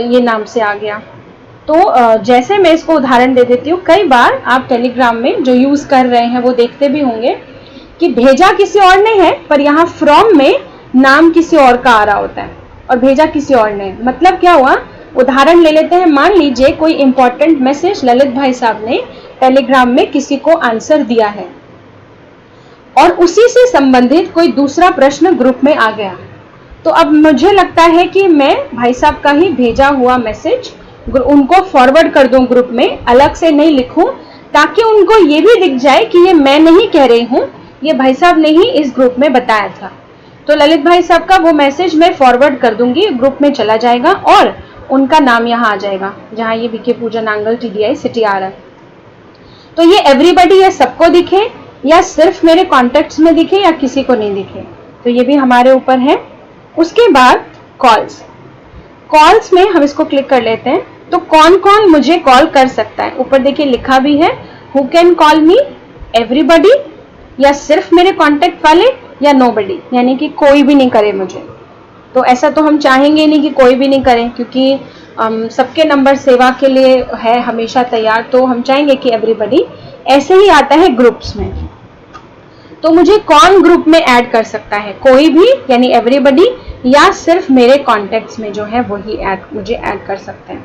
ये नाम से आ गया। तो जैसे मैं इसको उदाहरण दे देती हूँ, कई बार आप टेलीग्राम में जो यूज कर रहे हैं वो देखते भी होंगे कि भेजा किसी और ने है पर यहाँ फ्रॉम में नाम किसी और का आ रहा होता है और भेजा किसी और ने। मतलब क्या हुआ, उदाहरण ले लेते हैं। मान लीजिए कोई इंपॉर्टेंट मैसेज ललित भाई साहब ने टेलीग्राम में किसी को आंसर दिया है और उसी से संबंधित कोई दूसरा प्रश्न ग्रुप में आ गया, तो अब मुझे लगता है कि मैं भाई साहब का ही भेजा हुआ मैसेज उनको फॉरवर्ड कर दूं ग्रुप में, अलग से नहीं लिखूं, ताकि उनको ये भी दिख जाए कि ये मैं नहीं कह रही हूं, ये भाई साहब ने ही इस ग्रुप में बताया था। तो ललित भाई साहब का वो मैसेज मैं फॉरवर्ड कर दूंगी, ग्रुप में चला जाएगा और उनका नाम यहाँ आ जाएगा, जहाँ ये बीके पूजा नांगल TDI सिटी आ रहा है। तो ये एवरीबॉडी या सबको दिखे या सिर्फ मेरे कॉन्टेक्ट्स में दिखे या किसी को नहीं दिखे, तो ये भी हमारे ऊपर है। उसके बाद कॉल्स में हम इसको क्लिक कर लेते हैं। तो कौन कौन मुझे कॉल कर सकता है, ऊपर देखिए लिखा भी है, who can call me, everybody या सिर्फ मेरे कॉन्टेक्ट वाले या नोबडी, यानी कि कोई भी नहीं करे मुझे। तो ऐसा तो हम चाहेंगे नहीं कि कोई भी नहीं करें, क्योंकि सबके नंबर सेवा के लिए है हमेशा तैयार, तो हम चाहेंगे कि एवरीबॉडी। ऐसे ही आता है ग्रुप्स में, तो मुझे कौन ग्रुप में ऐड कर सकता है, कोई भी यानी एवरीबॉडी या सिर्फ मेरे कॉन्टेक्ट्स में जो है वही मुझे ऐड कर सकते हैं।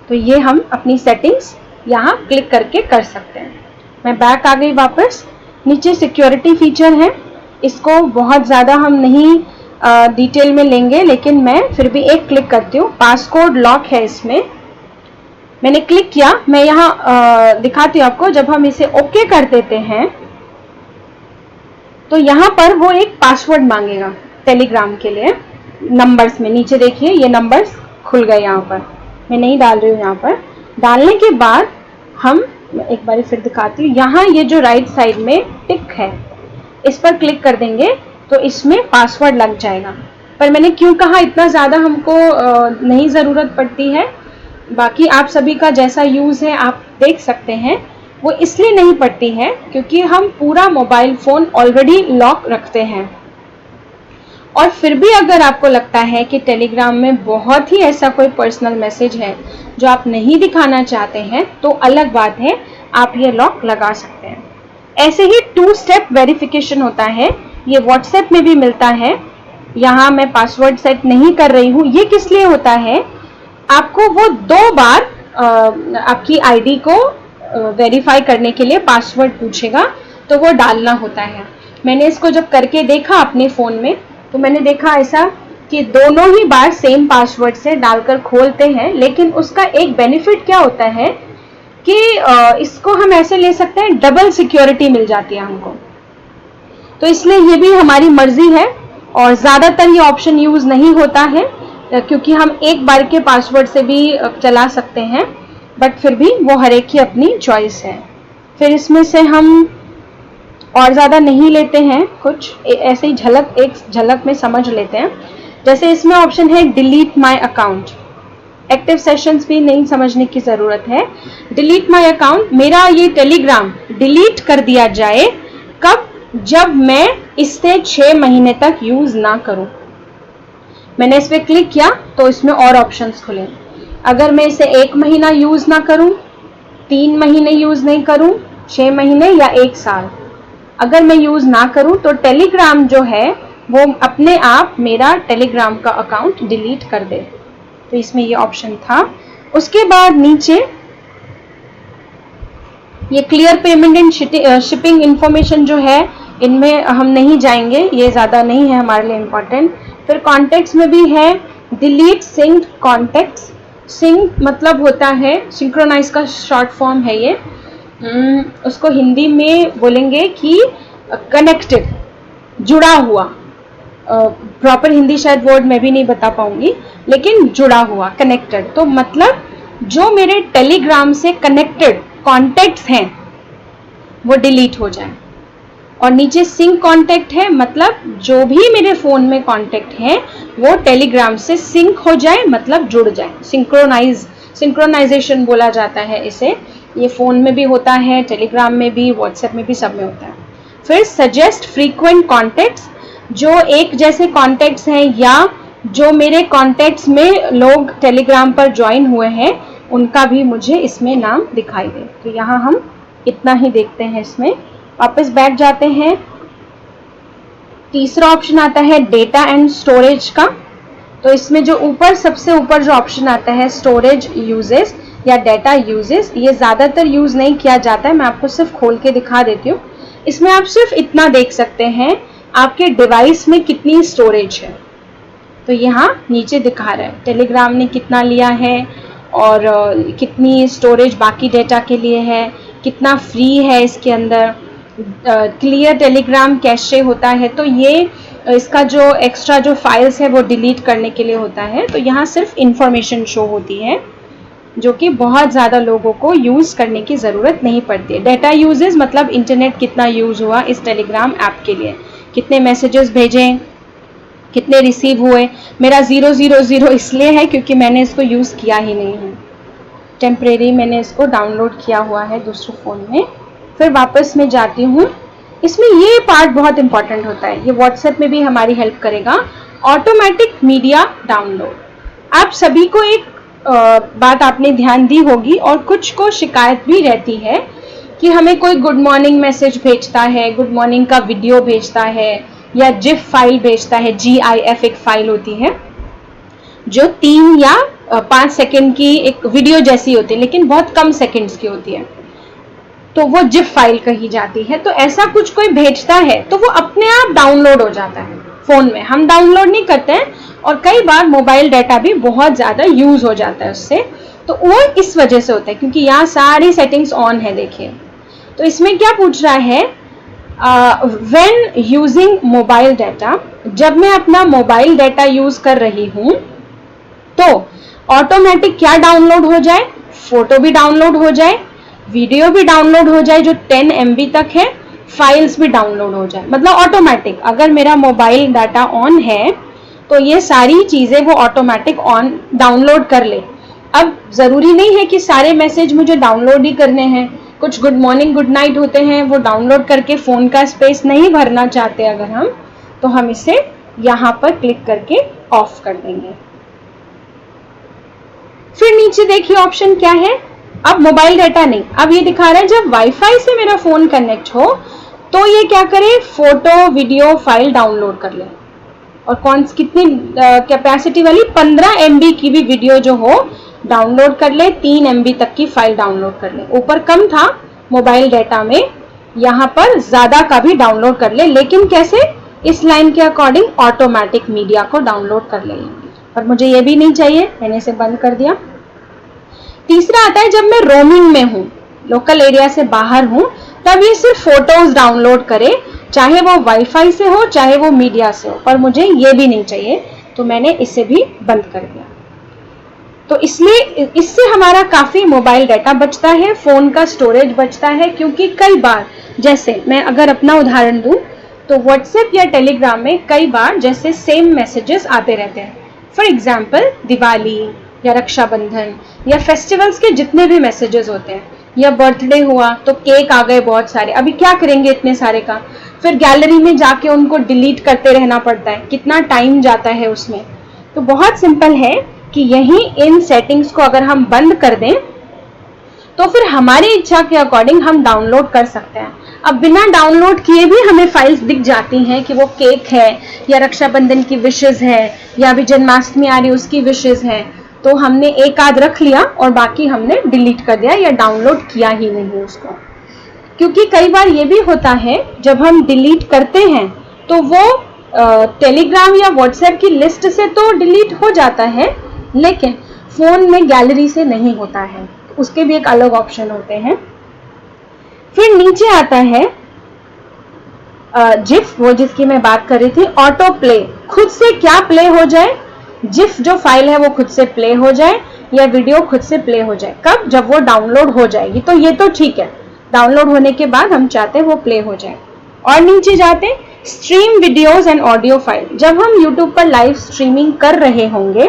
तो ये हम अपनी सेटिंग्स यहाँ क्लिक करके कर सकते हैं। मैं बैक आ गई वापस। नीचे सिक्योरिटी फीचर है, इसको बहुत ज़्यादा हम नहीं डिटेल में लेंगे, लेकिन मैं फिर भी एक क्लिक करती हूँ। पासकोड लॉक है इसमें, मैंने क्लिक किया। मैं यहाँ दिखाती हूँ आपको, जब हम इसे ओके कर देते हैं तो यहाँ पर वो एक पासवर्ड मांगेगा टेलीग्राम के लिए। नंबर्स में नीचे देखिए ये नंबर्स खुल गए, यहाँ पर मैं नहीं डाल रही हूँ। यहाँ पर डालने के बाद हम एक बार फिर दिखाती हूँ, यहाँ ये जो राइट साइड में टिक है इस पर क्लिक कर देंगे तो इसमें पासवर्ड लग जाएगा। पर मैंने क्यों कहा इतना ज़्यादा हमको नहीं ज़रूरत पड़ती है, बाकी आप सभी का जैसा यूज़ है आप देख सकते हैं। वो इसलिए नहीं पड़ती है क्योंकि हम पूरा मोबाइल फ़ोन ऑलरेडी लॉक रखते हैं। और फिर भी अगर आपको लगता है कि टेलीग्राम में बहुत ही ऐसा कोई पर्सनल मैसेज है जो आप नहीं दिखाना चाहते हैं, तो अलग बात है, आप ये लॉक लगा सकते हैं। ऐसे ही 2 स्टेप वेरिफिकेशन होता है, ये व्हाट्सएप में भी मिलता है। यहाँ मैं पासवर्ड सेट नहीं कर रही हूँ, ये किस लिए होता है, आपको वो 2 बार आपकी आईडी को वेरीफाई करने के लिए पासवर्ड पूछेगा, तो वो डालना होता है। मैंने इसको जब करके देखा अपने फ़ोन में, तो मैंने देखा ऐसा कि दोनों ही बार सेम पासवर्ड से डालकर खोलते हैं, लेकिन उसका एक बेनिफिट क्या होता है कि इसको हम ऐसे ले सकते हैं, डबल सिक्योरिटी मिल जाती है हमको। तो इसलिए ये भी हमारी मर्जी है, और ज़्यादातर ये ऑप्शन यूज़ नहीं होता है क्योंकि हम एक बार के पासवर्ड से भी चला सकते हैं, बट फिर भी वो हर एक की अपनी चॉइस है। फिर इसमें से हम और ज़्यादा नहीं लेते हैं, कुछ ऐसे ही एक झलक में समझ लेते हैं। जैसे इसमें ऑप्शन है delete my account, active sessions भी नहीं समझने की ज़रूरत है। डिलीट माय अकाउंट, मेरा ये टेलीग्राम डिलीट कर दिया जाए कब, जब मैं इससे 6 महीने तक यूज़ ना करूं। मैंने इस पर क्लिक किया तो इसमें और ऑप्शंस खुले। अगर मैं इसे 1 महीना यूज़ ना करूं, 3 महीने यूज़ नहीं करूं, 6 महीने या 1 साल अगर मैं यूज़ ना करूं, तो टेलीग्राम जो है वो अपने आप मेरा टेलीग्राम का अकाउंट डिलीट कर दे। तो इसमें ये ऑप्शन था। उसके बाद नीचे ये clear payment and shipping information जो है, इनमें हम नहीं जाएंगे, ये ज़्यादा नहीं है हमारे लिए इम्पोर्टेंट। फिर कॉन्टेक्ट्स में भी है डिलीट सिंक्ड कॉन्टेक्ट्स। सिंक मतलब होता है सिंक्रोनाइज का शॉर्ट फॉर्म है ये। उसको हिंदी में बोलेंगे कि कनेक्टेड, जुड़ा हुआ। प्रॉपर हिंदी शायद वर्ड मैं भी नहीं बता पाऊंगी, लेकिन जुड़ा हुआ, कनेक्टेड। तो मतलब जो मेरे टेलीग्राम से कनेक्टेड कॉन्टेक्ट्स हैं वो डिलीट हो जाए। और नीचे सिंक कॉन्टेक्ट है, मतलब जो भी मेरे फ़ोन में कॉन्टेक्ट हैं वो टेलीग्राम से सिंक हो जाए, मतलब जुड़ जाए। सिंक्रोनाइजेशन बोला जाता है इसे। ये फ़ोन में भी होता है, टेलीग्राम में भी, व्हाट्सएप में भी, सब में होता है। फिर सजेस्ट फ्रीक्वेंट कॉन्टेक्ट्स, जो एक जैसे कॉन्टेक्ट्स हैं या जो मेरे कॉन्टेक्ट्स में लोग टेलीग्राम पर ज्वाइन हुए हैं, उनका भी मुझे इसमें नाम दिखाई दे। तो यहाँ हम इतना ही देखते हैं। इसमें वापस बैठ जाते हैं। तीसरा ऑप्शन आता है डेटा एंड स्टोरेज का। तो इसमें जो ऊपर सबसे ऊपर जो ऑप्शन आता है स्टोरेज यूजेस या डेटा यूजेस, ये ज़्यादातर यूज़ नहीं किया जाता है। मैं आपको सिर्फ खोल के दिखा देती हूँ। इसमें आप सिर्फ इतना देख सकते हैं आपके डिवाइस में कितनी स्टोरेज है। तो यहाँ नीचे दिखा रहा है टेलीग्राम ने कितना लिया है, और कितनी स्टोरेज बाकी डेटा के लिए है, कितना फ्री है इसके अंदर, क्लियर टेलीग्राम कैशे होता है, तो ये इसका जो एक्स्ट्रा जो फाइल्स है वो डिलीट करने के लिए होता है। तो यहाँ सिर्फ इंफॉर्मेशन शो होती है जो कि बहुत ज़्यादा लोगों को यूज़ करने की ज़रूरत नहीं पड़ती है। डेटा यूजेस मतलब इंटरनेट कितना यूज़ हुआ इस टेलीग्राम ऐप के लिए, कितने मैसेजेस भेजें, कितने रिसीव हुए। मेरा 000 इसलिए है क्योंकि मैंने इसको यूज़ किया ही नहीं है, टेम्परेरी मैंने इसको डाउनलोड किया हुआ है दूसरे फ़ोन में। फिर वापस मैं जाती हूँ। इसमें ये पार्ट बहुत इंपॉर्टेंट होता है, ये व्हाट्सएप में भी हमारी हेल्प करेगा। Automatic media download. आप सभी को एक बात आपने ध्यान दी होगी और कुछ को शिकायत भी रहती है कि हमें कोई गुड मॉर्निंग मैसेज भेजता है, गुड मॉर्निंग का वीडियो भेजता है या जिफ फाइल भेजता है। GIF एक फाइल होती है जो 3 या 5 सेकंड की एक वीडियो जैसी होती है लेकिन बहुत कम सेकंड्स की होती है, तो वो जिफ फाइल कही जाती है। तो ऐसा कुछ कोई भेजता है तो वो अपने आप डाउनलोड हो जाता है फ़ोन में, हम डाउनलोड नहीं करते हैं। और कई बार मोबाइल डाटा भी बहुत ज़्यादा यूज़ हो जाता है उससे, तो वो इस वजह से होता है क्योंकि यहाँ सारी सेटिंग्स ऑन है। देखिए तो इसमें क्या पूछ रहा है, व्हेन यूजिंग मोबाइल डाटा, जब मैं अपना मोबाइल डाटा यूज़ कर रही हूँ तो ऑटोमेटिक क्या डाउनलोड हो जाए, फोटो भी डाउनलोड हो जाए, वीडियो भी डाउनलोड हो जाए जो 10 MB तक है, फाइल्स भी डाउनलोड हो जाए। मतलब ऑटोमेटिक अगर मेरा मोबाइल डाटा ऑन है तो ये सारी चीज़ें वो ऑटोमेटिक ऑन डाउनलोड कर ले। अब ज़रूरी नहीं है कि सारे मैसेज मुझे डाउनलोड ही करने हैं, कुछ गुड मॉर्निंग गुड नाइट होते हैं वो डाउनलोड करके फ़ोन का स्पेस नहीं भरना चाहते अगर हम, तो हम इसे यहाँ पर क्लिक करके ऑफ कर देंगे। फिर नीचे देखिए ऑप्शन क्या है, अब मोबाइल डाटा नहीं, अब ये दिखा रहा है जब वाईफाई से मेरा फ़ोन कनेक्ट हो तो ये क्या करे, फोटो वीडियो फाइल डाउनलोड कर ले। और कौन कितनी कैपेसिटी वाली, 15 MB की भी वीडियो जो हो डाउनलोड कर ले, 3 MB तक की फाइल डाउनलोड कर ले। ऊपर कम था मोबाइल डाटा में, यहाँ पर ज़्यादा का भी डाउनलोड कर ले, लेकिन कैसे, इस लाइन के अकॉर्डिंग ऑटोमेटिक मीडिया को डाउनलोड कर ले। पर मुझे ये भी नहीं चाहिए, मैंने इसे बंद कर दिया। तीसरा आता है जब मैं रोमिंग में हूँ, लोकल एरिया से बाहर हूँ, तब ये सिर्फ फोटोज डाउनलोड करे, चाहे वो वाईफाई से हो चाहे वो मीडिया से हो, पर मुझे ये भी नहीं चाहिए तो मैंने इसे भी बंद कर दिया। तो इसलिए इससे हमारा काफ़ी मोबाइल डाटा बचता है, फ़ोन का स्टोरेज बचता है। क्योंकि कई बार, जैसे मैं अगर अपना उदाहरण दूं तो व्हाट्सएप या टेलीग्राम में कई बार जैसे सेम मैसेजेस आते रहते हैं। फॉर एग्जाम्पल दिवाली या रक्षाबंधन या फेस्टिवल्स के जितने भी मैसेजेस होते हैं, या बर्थडे हुआ तो केक आ गए बहुत सारे, अभी क्या करेंगे इतने सारे का, फिर गैलरी में जाके उनको डिलीट करते रहना पड़ता है, कितना टाइम जाता है उसमें। तो बहुत सिंपल है कि यही इन सेटिंग्स को अगर हम बंद कर दें तो फिर हमारी इच्छा के अकॉर्डिंग हम डाउनलोड कर सकते हैं। अब बिना डाउनलोड किए भी हमें फाइल्स दिख जाती हैं कि वो केक है या रक्षाबंधन की विशेस है या अभी जन्माष्टमी आ रही उसकी विशेस है, तो हमने एक आध रख लिया और बाकी हमने डिलीट कर दिया या डाउनलोड किया ही नहीं उसको। क्योंकि कई बार ये भी होता है जब हम डिलीट करते हैं तो वो टेलीग्राम या व्हाट्सएप की लिस्ट से तो डिलीट हो जाता है, लेकिन फ़ोन में गैलरी से नहीं होता है, उसके भी एक अलग ऑप्शन होते हैं। फिर नीचे आता है जिफ, वो जिसकी मैं बात कर रही थी, ऑटो प्ले, खुद से क्या प्ले हो जाए, जिफ जो फाइल है वो खुद से प्ले हो जाए या वीडियो खुद से प्ले हो जाए। कब, जब वो डाउनलोड हो जाएगी, तो ये तो ठीक है, डाउनलोड होने के बाद हम चाहते हैं वो प्ले हो जाए। और नीचे जाते stream videos and audio file, जब हम यूट्यूब पर लाइव स्ट्रीमिंग कर रहे होंगे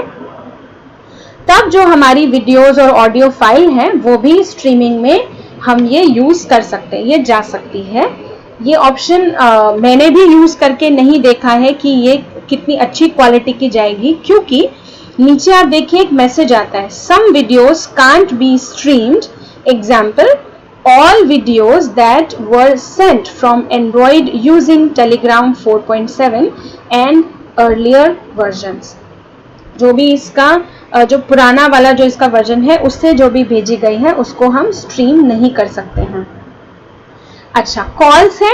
तब जो हमारी वीडियोस और ऑडियो फाइल है वो भी स्ट्रीमिंग में हम ये यूज कर सकते हैं, ये जा सकती है। ये ऑप्शन मैंने भी यूज करके नहीं देखा है कि ये कितनी अच्छी क्वालिटी की जाएगी, क्योंकि नीचे आप देखिए एक मैसेज आता है, some videos can't be streamed, example all videos that were sent from Android using Telegram 4.7 and earlier versions। जो भी इसका जो पुराना वाला जो इसका वर्जन है उससे जो भी भेजी गई है उसको हम स्ट्रीम नहीं कर सकते हैं। अच्छा, कॉल्स है,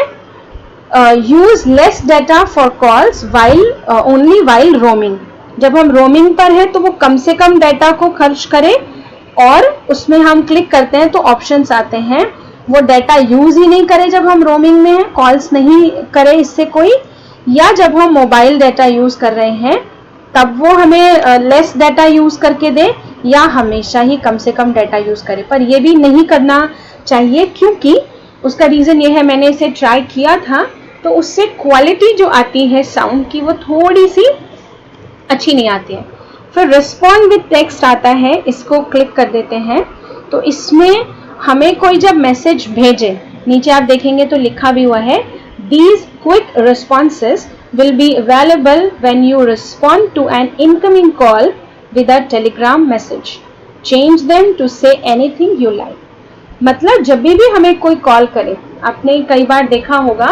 use less data for calls while only while roaming, जब हम रोमिंग पर है तो वो कम से कम डाटा को खर्च करें और उसमें हम क्लिक करते हैं तो ऑप्शंस आते हैं, वो डाटा यूज ही नहीं करे जब हम रोमिंग में हैं, कॉल्स नहीं करे इससे कोई, या जब हम मोबाइल डाटा यूज कर रहे हैं तब वो हमें लेस डाटा यूज करके दे, या हमेशा ही कम से कम डाटा यूज करे। पर ये भी नहीं करना चाहिए, क्योंकि उसका रीजन ये है, मैंने इसे ट्राई किया था तो उससे क्वालिटी जो आती है साउंड की वो थोड़ी सी अच्छी नहीं आती है। फिर रिस्पॉन्ड विद टेक्स्ट आता है, इसको क्लिक कर देते हैं तो इसमें हमें कोई जब मैसेज भेजे, नीचे आप देखेंगे तो लिखा भी हुआ है, these quick responses will be available when you respond to an incoming call with a telegram message. Change them to say anything you like. मतलब जब भी हमें कोई कॉल करे, आपने कई बार देखा होगा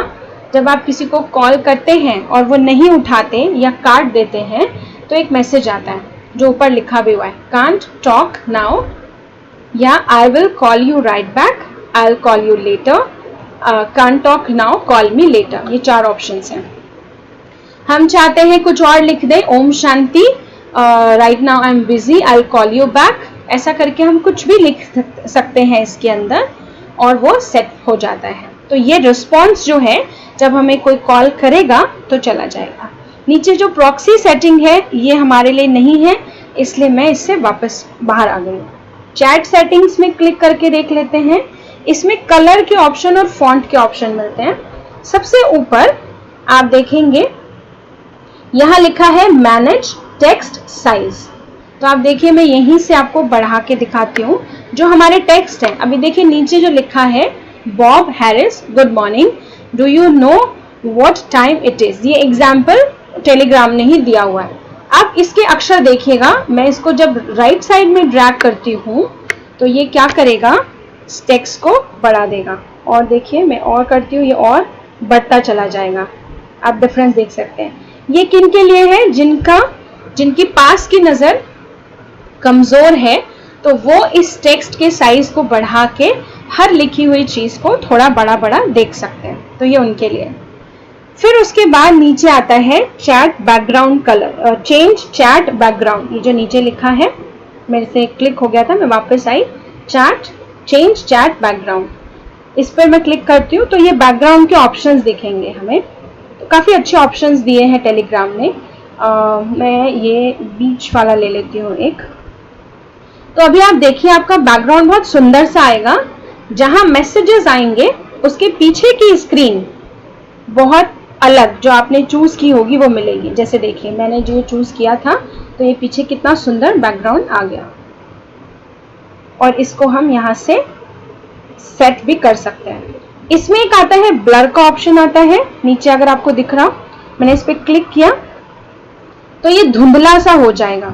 जब आप किसी को कॉल करते हैं और वो नहीं उठाते या काट देते हैं तो एक मैसेज आता है जो ऊपर लिखा भी हुआ है, can't talk now, या I will call you right back, I'll call you later, can't talk now, call me later। ये 4 ऑप्शंस हैं। हम चाहते हैं कुछ और लिख दें, ओम शांति, right now I am busy, I will call you back, ऐसा करके हम कुछ भी लिख सकते हैं इसके अंदर और वो सेट हो जाता है। तो ये रिस्पॉन्स जो है जब हमें कोई कॉल करेगा तो चला जाएगा। नीचे जो प्रॉक्सी सेटिंग है ये हमारे लिए नहीं है, इसलिए मैं इससे वापस बाहर आ गई। चैट सेटिंग्स में क्लिक करके देख लेते हैं, इसमें कलर के ऑप्शन और फॉन्ट के ऑप्शन मिलते हैं। सबसे ऊपर आप देखेंगे यहाँ लिखा है मैनेज टेक्स्ट साइज, तो आप देखिए मैं यहीं से आपको बढ़ा के दिखाती हूँ जो हमारे टेक्स्ट है। अभी देखिए नीचे जो लिखा है Bob Harris good morning, do you know what time it is, ये एग्जाम्पल टेलीग्राम ने ही दिया हुआ है। आप इसके अक्षर देखिएगा, मैं इसको जब राइट साइड में ड्रैग करती हूँ तो ये क्या करेगा, टेक्स्ट को बढ़ा देगा, और देखिए मैं और करती हूँ ये और बढ़ता चला जाएगा। आप डिफरेंस देख सकते हैं। ये किन के लिए है, जिनकी पास की नज़र कमज़ोर है तो वो इस टेक्स्ट के साइज को बढ़ा के हर लिखी हुई चीज़ को थोड़ा बड़ा बड़ा देख सकते हैं, तो ये उनके लिए। फिर उसके बाद नीचे आता है chat background colour, change chat background, ये जो नीचे लिखा है मेरे से क्लिक हो गया था, मैं वापस आई, चेंज चैट बैकग्राउंड, इस पर मैं क्लिक करती हूँ तो ये बैकग्राउंड के ऑप्शंस दिखेंगे हमें। तो काफ़ी अच्छे ऑप्शंस दिए हैं टेलीग्राम ने। मैं ये बीच वाला ले लेती हूँ एक। तो अभी आप देखिए आपका बैकग्राउंड बहुत सुंदर सा आएगा, जहाँ मैसेजेस आएंगे उसके पीछे की स्क्रीन बहुत अलग जो आपने चूज की होगी वो मिलेगी। जैसे देखिए मैंने जो चूज किया था तो ये पीछे कितना सुंदर बैकग्राउंड आ गया, और इसको हम यहाँ से सेट भी कर सकते हैं। इसमें एक आता है ब्लर का ऑप्शन आता है नीचे, अगर आपको दिख रहा, मैंने इस पर क्लिक किया तो ये धुंधला सा हो जाएगा,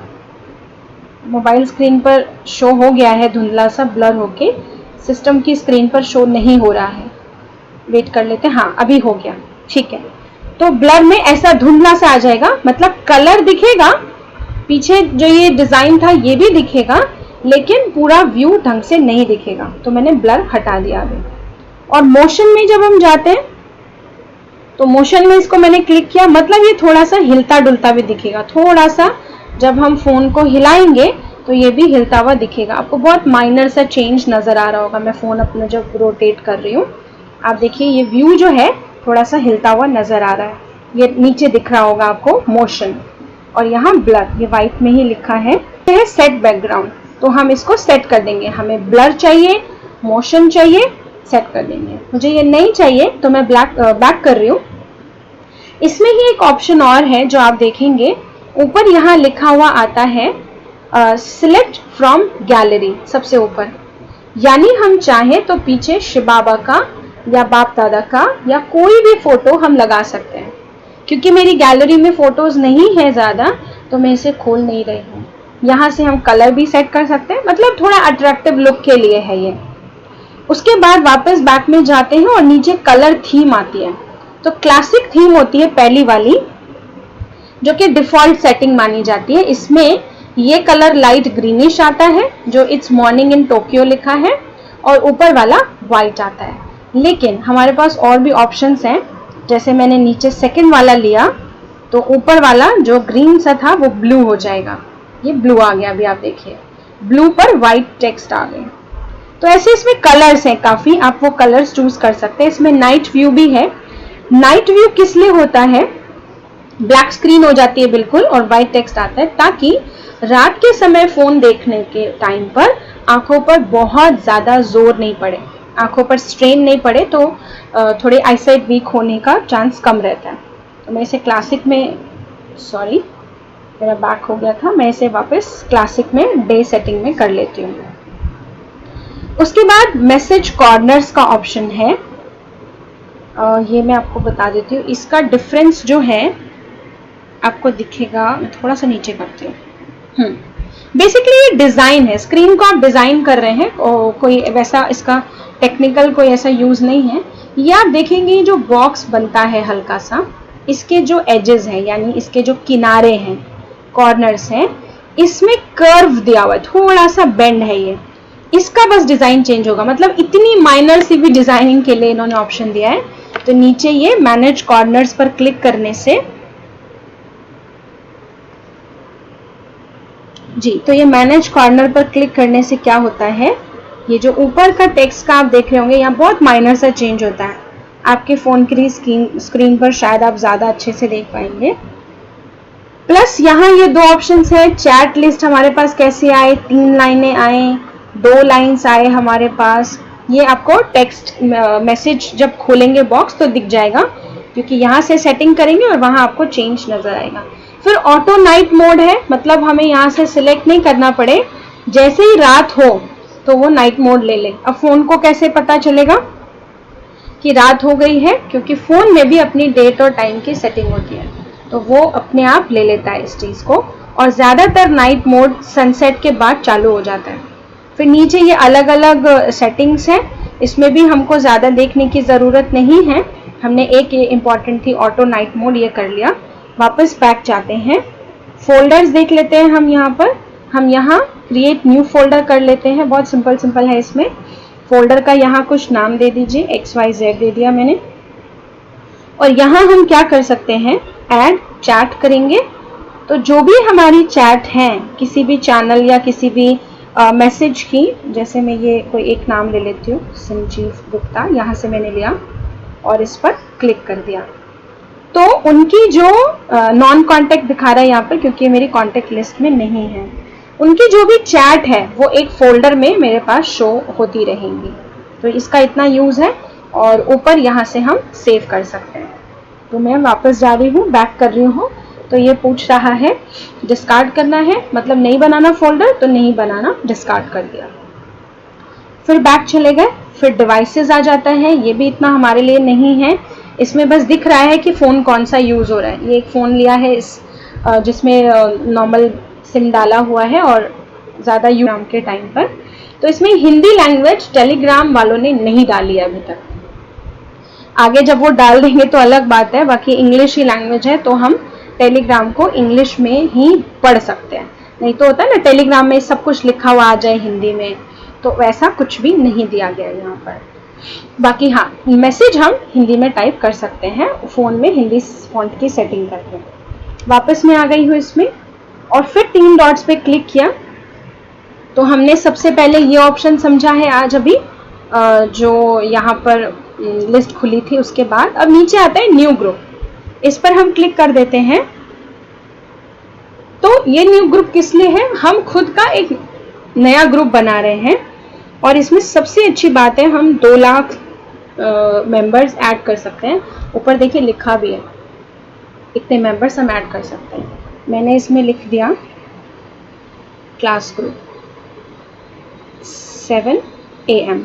मोबाइल स्क्रीन पर शो हो गया है धुंधला सा ब्लर होके, सिस्टम की स्क्रीन पर शो नहीं हो रहा है। वेट कर लेते हैं, हाँ अभी हो गया, ठीक है। तो ब्लर में ऐसा धुंधला सा आ जाएगा, मतलब कलर दिखेगा, पीछे जो ये डिजाइन था ये भी दिखेगा, लेकिन पूरा व्यू ढंग से नहीं दिखेगा। तो मैंने ब्लर हटा दिया अभी। और मोशन में जब हम जाते हैं तो मोशन में इसको मैंने क्लिक किया, मतलब ये थोड़ा सा हिलता डुलता भी दिखेगा, थोड़ा सा जब हम फोन को हिलाएंगे तो ये भी हिलता हुआ दिखेगा। आपको बहुत माइनर सा चेंज नजर आ रहा होगा, मैं फोन अपना जब रोटेट कर रही हूँ, आप देखिए ये व्यू जो है थोड़ा सा हिलता हुआ नजर आ रहा है। ये नीचे दिख रहा होगा आपको मोशन, और यहाँ ब्लर, ये व्हाइट में ही लिखा है सेट बैकग्राउंड। तो हम इसको सेट कर देंगे, हमें ब्लर चाहिए, मोशन चाहिए, सेट कर देंगे। मुझे ये नहीं चाहिए तो मैं बैक कर रही हूँ। इसमें ही एक ऑप्शन और है जो आप देखेंगे ऊपर, यहाँ लिखा हुआ आता है सिलेक्ट फ्रॉम गैलरी सबसे ऊपर, यानी हम चाहें तो पीछे शिव बाबा का या बाप दादा का या कोई भी फोटो हम लगा सकते हैं। क्योंकि मेरी गैलरी में फोटोज नहीं है ज़्यादा तो मैं इसे खोल नहीं रही हूँ। यहाँ से हम कलर भी सेट कर सकते हैं, मतलब थोड़ा अट्रैक्टिव लुक के लिए है ये। उसके बाद वापस बैक में जाते हैं और नीचे कलर थीम आती है। तो क्लासिक थीम होती है पहली वाली, जो कि डिफॉल्ट सेटिंग मानी जाती है। इसमें ये कलर लाइट ग्रीनिश आता है जो इट्स मॉर्निंग इन टोक्यो लिखा है, और ऊपर वाला वाइट आता है। लेकिन हमारे पास और भी ऑप्शंस हैं, जैसे मैंने नीचे सेकंड वाला लिया तो ऊपर वाला जो ग्रीन सा था वो ब्लू हो जाएगा, ये ब्लू आ गया अभी आप देखिए। ब्लू पर व्हाइट टेक्स्ट आ गए। तो ऐसे इसमें कलर्स हैं काफी, आप वो कलर्स चूज कर सकते हैं। इसमें नाइट व्यू भी है। नाइट व्यू किस लिए होता है, ब्लैक स्क्रीन हो जाती है बिल्कुल और व्हाइट टेक्स्ट आता है, ताकि रात के समय फोन देखने के टाइम पर आंखों पर बहुत ज्यादा जोर नहीं पड़े, आंखों पर स्ट्रेन नहीं पड़े, तो थोड़े आईसाइट वीक होने का चांस कम रहता है। तो मैं इसे क्लासिक में, सॉरी मेरा बैक हो गया था, मैं इसे वापस क्लासिक में डे सेटिंग में कर लेती हूँ। उसके बाद मैसेज कॉर्नर्स का ऑप्शन है, ये मैं आपको बता देती हूँ। इसका डिफरेंस जो है आपको दिखेगा, मैं थोड़ा सा नीचे करती हूँ। बेसिकली ये डिजाइन है, स्क्रीन को आप डिजाइन कर रहे हैं, कोई वैसा इसका टेक्निकल कोई ऐसा यूज नहीं है। ये आप देखेंगे जो बॉक्स बनता है हल्का सा, इसके जो एजेस हैं यानी इसके जो किनारे हैं, कॉर्नर्स हैं, इसमें कर्व दिया हुआ है, थोड़ा सा बेंड है ये, इसका बस डिजाइन चेंज होगा। मतलब इतनी माइनर सी भी डिजाइनिंग के लिए इन्होंने ऑप्शन दिया है। तो नीचे ये मैनेज कॉर्नर्स पर क्लिक करने से जी, तो ये मैनेज कॉर्नर पर क्लिक करने से क्या होता है, ये जो ऊपर का टेक्स्ट का आप देख रहे होंगे यहाँ बहुत माइनर सा चेंज होता है। आपके फोन की स्क्रीन पर शायद आप ज्यादा अच्छे से देख पाएंगे। प्लस यहाँ ये दो ऑप्शंस है, चैट लिस्ट हमारे पास कैसे आए, 3 लाइनें आए, 2 लाइन्स आए हमारे पास। ये आपको टेक्स्ट मैसेज जब खोलेंगे बॉक्स तो दिख जाएगा, क्योंकि यहाँ से सेटिंग करेंगे और वहां आपको चेंज नजर आएगा। फिर ऑटो नाइट मोड है, मतलब हमें यहाँ से सिलेक्ट नहीं करना पड़े, जैसे ही रात हो तो वो नाइट मोड ले ले। अब फोन को कैसे पता चलेगा कि रात हो गई है, क्योंकि फोन में भी अपनी डेट और टाइम की सेटिंग होती है, तो वो अपने आप ले लेता है इस चीज को। और ज्यादातर नाइट मोड सनसेट के बाद चालू हो जाता है। फिर नीचे ये अलग अलग सेटिंग्स हैं, इसमें भी हमको ज्यादा देखने की जरूरत नहीं है। हमने एक इम्पॉर्टेंट थी ऑटो नाइट मोड, ये कर लिया। वापस बैक जाते हैं, फोल्डर्स देख लेते हैं हम यहाँ पर। हम यहाँ क्रिएट न्यू फोल्डर कर लेते हैं, बहुत सिंपल है इसमें। फोल्डर का यहाँ कुछ नाम दे दीजिए, XYZ दे दिया मैंने। और यहाँ हम क्या कर सकते हैं, ऐड चैट करेंगे। तो जो भी हमारी चैट है किसी भी चैनल या किसी भी मैसेज की, जैसे मैं ये कोई एक नाम ले लेती हूँ, संजीव गुप्ता, यहाँ से मैंने लिया और इस पर क्लिक कर दिया, तो उनकी जो नॉन कांटेक्ट दिखा रहा है यहाँ पर, क्योंकि मेरी कांटेक्ट लिस्ट में नहीं है, उनकी जो भी चैट है वो एक फोल्डर में मेरे पास शो होती रहेंगी। तो इसका इतना यूज है। और ऊपर यहाँ से हम सेव कर सकते हैं। तो मैं वापस जा रही हूँ, बैक कर रही हूँ। तो ये पूछ रहा है डिस्कार्ड करना है, मतलब नहीं बनाना फोल्डर, तो नहीं बनाना, डिस्कार्ड कर दिया। फिर बैक चले गए, फिर डिवाइसेस आ जाता है। ये भी इतना हमारे लिए नहीं है, इसमें बस दिख रहा है कि फ़ोन कौन सा यूज़ हो रहा है। ये एक फ़ोन लिया है इस जिसमें नॉर्मल सिम डाला हुआ है और ज़्यादा यूज के टाइम पर। तो इसमें हिंदी लैंग्वेज टेलीग्राम वालों ने नहीं डाली है अभी तक। आगे जब वो डाल देंगे तो अलग बात है। बाकी इंग्लिश ही लैंग्वेज है, तो हम टेलीग्राम को इंग्लिश में ही पढ़ सकते हैं। नहीं तो होता है ना टेलीग्राम में सब कुछ लिखा हुआ आ जाए हिंदी में, तो वैसा कुछ भी नहीं दिया गया है यहाँ पर। बाकी हाँ, मैसेज हम हिंदी में टाइप कर सकते हैं फ़ोन में हिंदी फॉन्ट की सेटिंग करके। वापस मैं आ गई हूँ इसमें और फिर 3 डॉट्स पे क्लिक किया। तो हमने सबसे पहले ये ऑप्शन समझा है आज अभी, जो यहाँ पर लिस्ट खुली थी। उसके बाद अब नीचे आता है न्यू ग्रुप, इस पर हम क्लिक कर देते हैं। तो ये न्यू ग्रुप किस लिए है, हम खुद का एक नया ग्रुप बना रहे हैं। और इसमें सबसे अच्छी बात है, हम 2 लाख मेंबर्स ऐड कर सकते हैं। ऊपर देखिए लिखा भी है इतने मेंबर्स हम ऐड कर सकते हैं। मैंने इसमें लिख दिया क्लास ग्रुप 7 AM।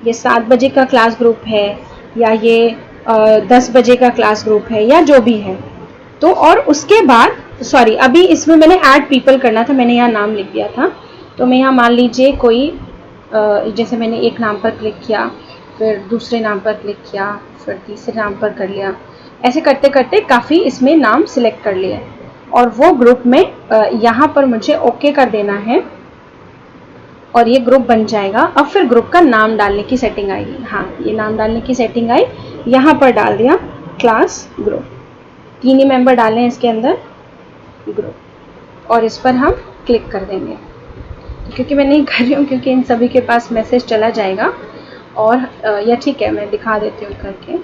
ये 7 बजे का क्लास ग्रुप है या ये 10 बजे का क्लास ग्रुप है या जो भी है। तो और उसके बाद सॉरी, अभी इसमें मैंने ऐड पीपल करना था, मैंने यहाँ नाम लिख दिया था। तो मैं यहाँ मान लीजिए कोई जैसे मैंने एक नाम पर क्लिक किया, फिर दूसरे नाम पर क्लिक किया, फिर तीसरे नाम पर कर लिया। ऐसे करते करते काफ़ी इसमें नाम सिलेक्ट कर लिए और वो ग्रुप में यहाँ पर मुझे ओके कर देना है और ये ग्रुप बन जाएगा। अब फिर ग्रुप का नाम डालने की सेटिंग आएगी। हाँ, ये नाम डालने की सेटिंग आई, यहाँ पर डाल दिया क्लास ग्रुप। 3 ही मेंबर डाले हैं इसके अंदर ग्रुप और इस पर हम क्लिक कर देंगे। क्योंकि मैं नहीं कर रही हूँ, क्योंकि इन सभी के पास मैसेज चला जाएगा। और या ठीक है, मैं दिखा देती हूँ करके।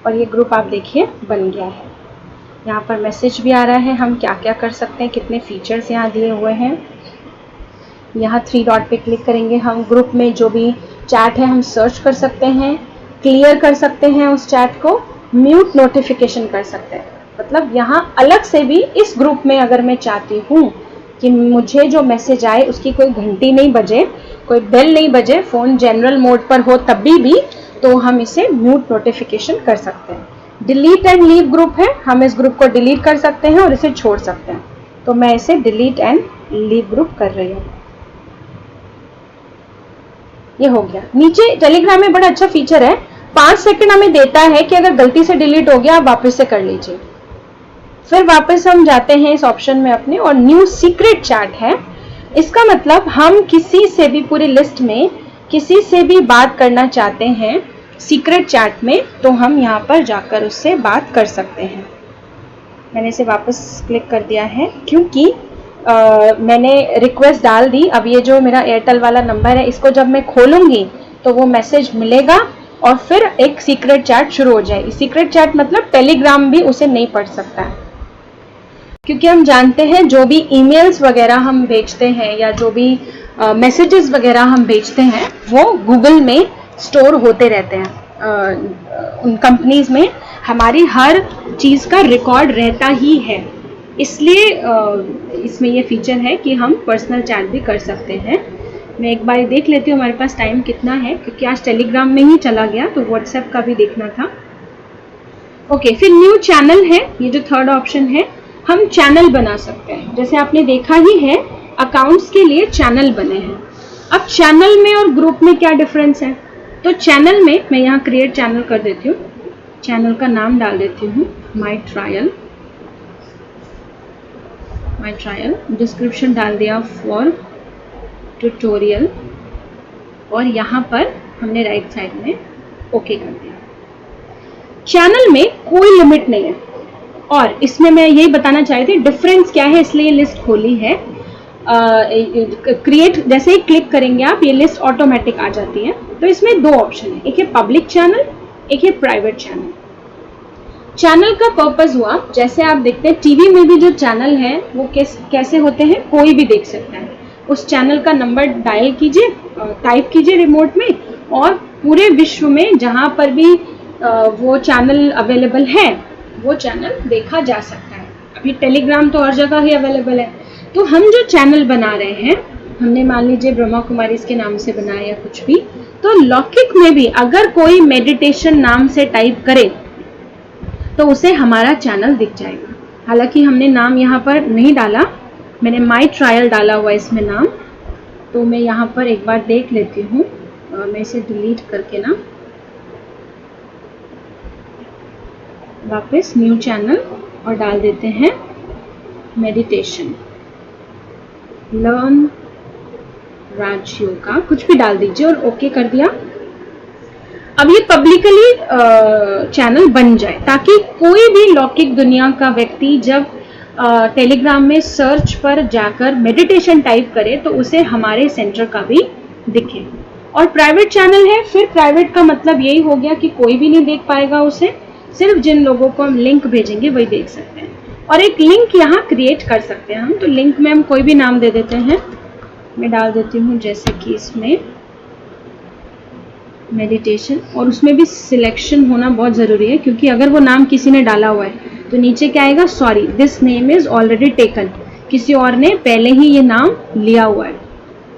और ये ग्रुप आप देखिए बन गया है। यहाँ पर मैसेज भी आ रहा है, हम क्या क्या कर सकते हैं, कितने फीचर्स यहाँ दिए हुए हैं। यहाँ 3 डॉट पे क्लिक करेंगे, हम ग्रुप में जो भी चैट है हम सर्च कर सकते हैं, क्लियर कर सकते हैं उस चैट को, म्यूट नोटिफिकेशन कर सकते हैं। मतलब यहाँ अलग से भी इस ग्रुप में अगर मैं चाहती हूँ कि मुझे जो मैसेज आए उसकी कोई घंटी नहीं बजे, कोई बेल नहीं बजे, फ़ोन जनरल मोड पर हो तब भी तो हम इसे म्यूट नोटिफिकेशन कर सकते हैं। डिलीट एंड लीव ग्रुप है, हम इस ग्रुप को डिलीट कर सकते हैं और इसे छोड़ सकते हैं। तो मैं इसे डिलीट एंड लीव ग्रुप कर रही हूँ। ये हो गया। नीचे टेलीग्राम में बड़ा अच्छा फीचर है, 5 सेकंड हमें देता है कि अगर गलती से डिलीट हो गया आप वापस से कर लीजिए। फिर वापस हम जाते हैं इस ऑप्शन में अपने, और न्यू सीक्रेट चैट है। इसका मतलब हम किसी से भी पूरी लिस्ट में किसी से भी बात करना चाहते हैं सीक्रेट चैट में, तो हम यहाँ पर जाकर उससे बात कर सकते हैं। मैंने इसे वापस क्लिक कर दिया है क्योंकि मैंने रिक्वेस्ट डाल दी। अब ये जो मेरा एयरटेल वाला नंबर है, इसको जब मैं खोलूंगी तो वो मैसेज मिलेगा और फिर एक सीक्रेट चैट शुरू हो जाएगी। सीक्रेट चैट मतलब टेलीग्राम भी उसे नहीं पढ़ सकता है, क्योंकि हम जानते हैं जो भी ईमेल्स वगैरह हम भेजते हैं या जो भी मैसेजेस वगैरह हम भेजते हैं वो गूगल में स्टोर होते रहते हैं। उन कंपनीज में हमारी हर चीज़ का रिकॉर्ड रहता ही है, इसलिए इसमें ये फीचर है कि हम पर्सनल चैट भी कर सकते हैं। मैं एक बार देख लेती हूँ हमारे पास टाइम कितना है, क्योंकि आज टेलीग्राम में ही चला गया तो व्हाट्सएप का भी देखना था। ओके, फिर न्यू चैनल है, ये जो 3rd ऑप्शन है, हम चैनल बना सकते हैं। जैसे आपने देखा ही है अकाउंट्स के लिए चैनल बने हैं। अब चैनल में और ग्रुप में क्या डिफरेंस है, तो चैनल में मैं यहाँ क्रिएट चैनल कर देती हूँ, चैनल का नाम डाल देती हूँ माई ट्रायल, डिस्क्रिप्शन डाल दिया फॉर ट्यूटोरियल, और यहाँ पर हमने राइट साइड में ओके कर दिया। चैनल में कोई लिमिट नहीं है, और इसमें मैं यही बताना चाहती थी डिफरेंस क्या है, इसलिए लिस्ट खोली है। क्रिएट जैसे ही क्लिक करेंगे आप, ये लिस्ट ऑटोमेटिक आ जाती है। तो इसमें 2 ऑप्शन है, एक है पब्लिक चैनल, एक है प्राइवेट चैनल। चैनल का पर्पस हुआ, जैसे आप देखते हैं टीवी में भी जो चैनल है वो कैसे होते हैं, कोई भी देख सकता है। उस चैनल का नंबर डायल कीजिए, टाइप कीजिए रिमोट में, और पूरे विश्व में जहाँ पर भी वो चैनल अवेलेबल है वो चैनल देखा जा सकता है। अभी टेलीग्राम तो हर जगह ही अवेलेबल है। तो हम जो चैनल बना रहे हैं, हमने मान लीजिए ब्रह्मा कुमारी इसके नाम से बनाया या कुछ भी, तो लौकिक में भी अगर कोई मेडिटेशन नाम से टाइप करे तो उसे हमारा चैनल दिख जाएगा। हालांकि हमने नाम यहाँ पर नहीं डाला, मैंने माई ट्रायल डाला हुआ इसमें नाम, तो मैं यहाँ पर एक बार देख लेती हूँ। मैं इसे डिलीट करके ना वापस न्यू चैनल और डाल देते हैं मेडिटेशन, लर्न राजयोगा, कुछ भी डाल दीजिए और ओके कर दिया। अब ये पब्लिकली चैनल बन जाए, ताकि कोई भी लौकिक दुनिया का व्यक्ति जब टेलीग्राम में सर्च पर जाकर मेडिटेशन टाइप करे तो उसे हमारे सेंटर का भी दिखे। और प्राइवेट चैनल है, फिर प्राइवेट का मतलब यही हो गया कि कोई भी नहीं देख पाएगा उसे, सिर्फ जिन लोगों को हम लिंक भेजेंगे वही देख सकते हैं। और एक लिंक यहाँ क्रिएट कर सकते हैं हम, तो लिंक में हम कोई भी नाम दे देते हैं। मैं डाल देती हूँ जैसे कि इसमें मेडिटेशन, और उसमें भी सिलेक्शन होना बहुत ज़रूरी है, क्योंकि अगर वो नाम किसी ने डाला हुआ है तो नीचे क्या आएगा, sorry this name is already taken, किसी और ने पहले ही ये नाम लिया हुआ है।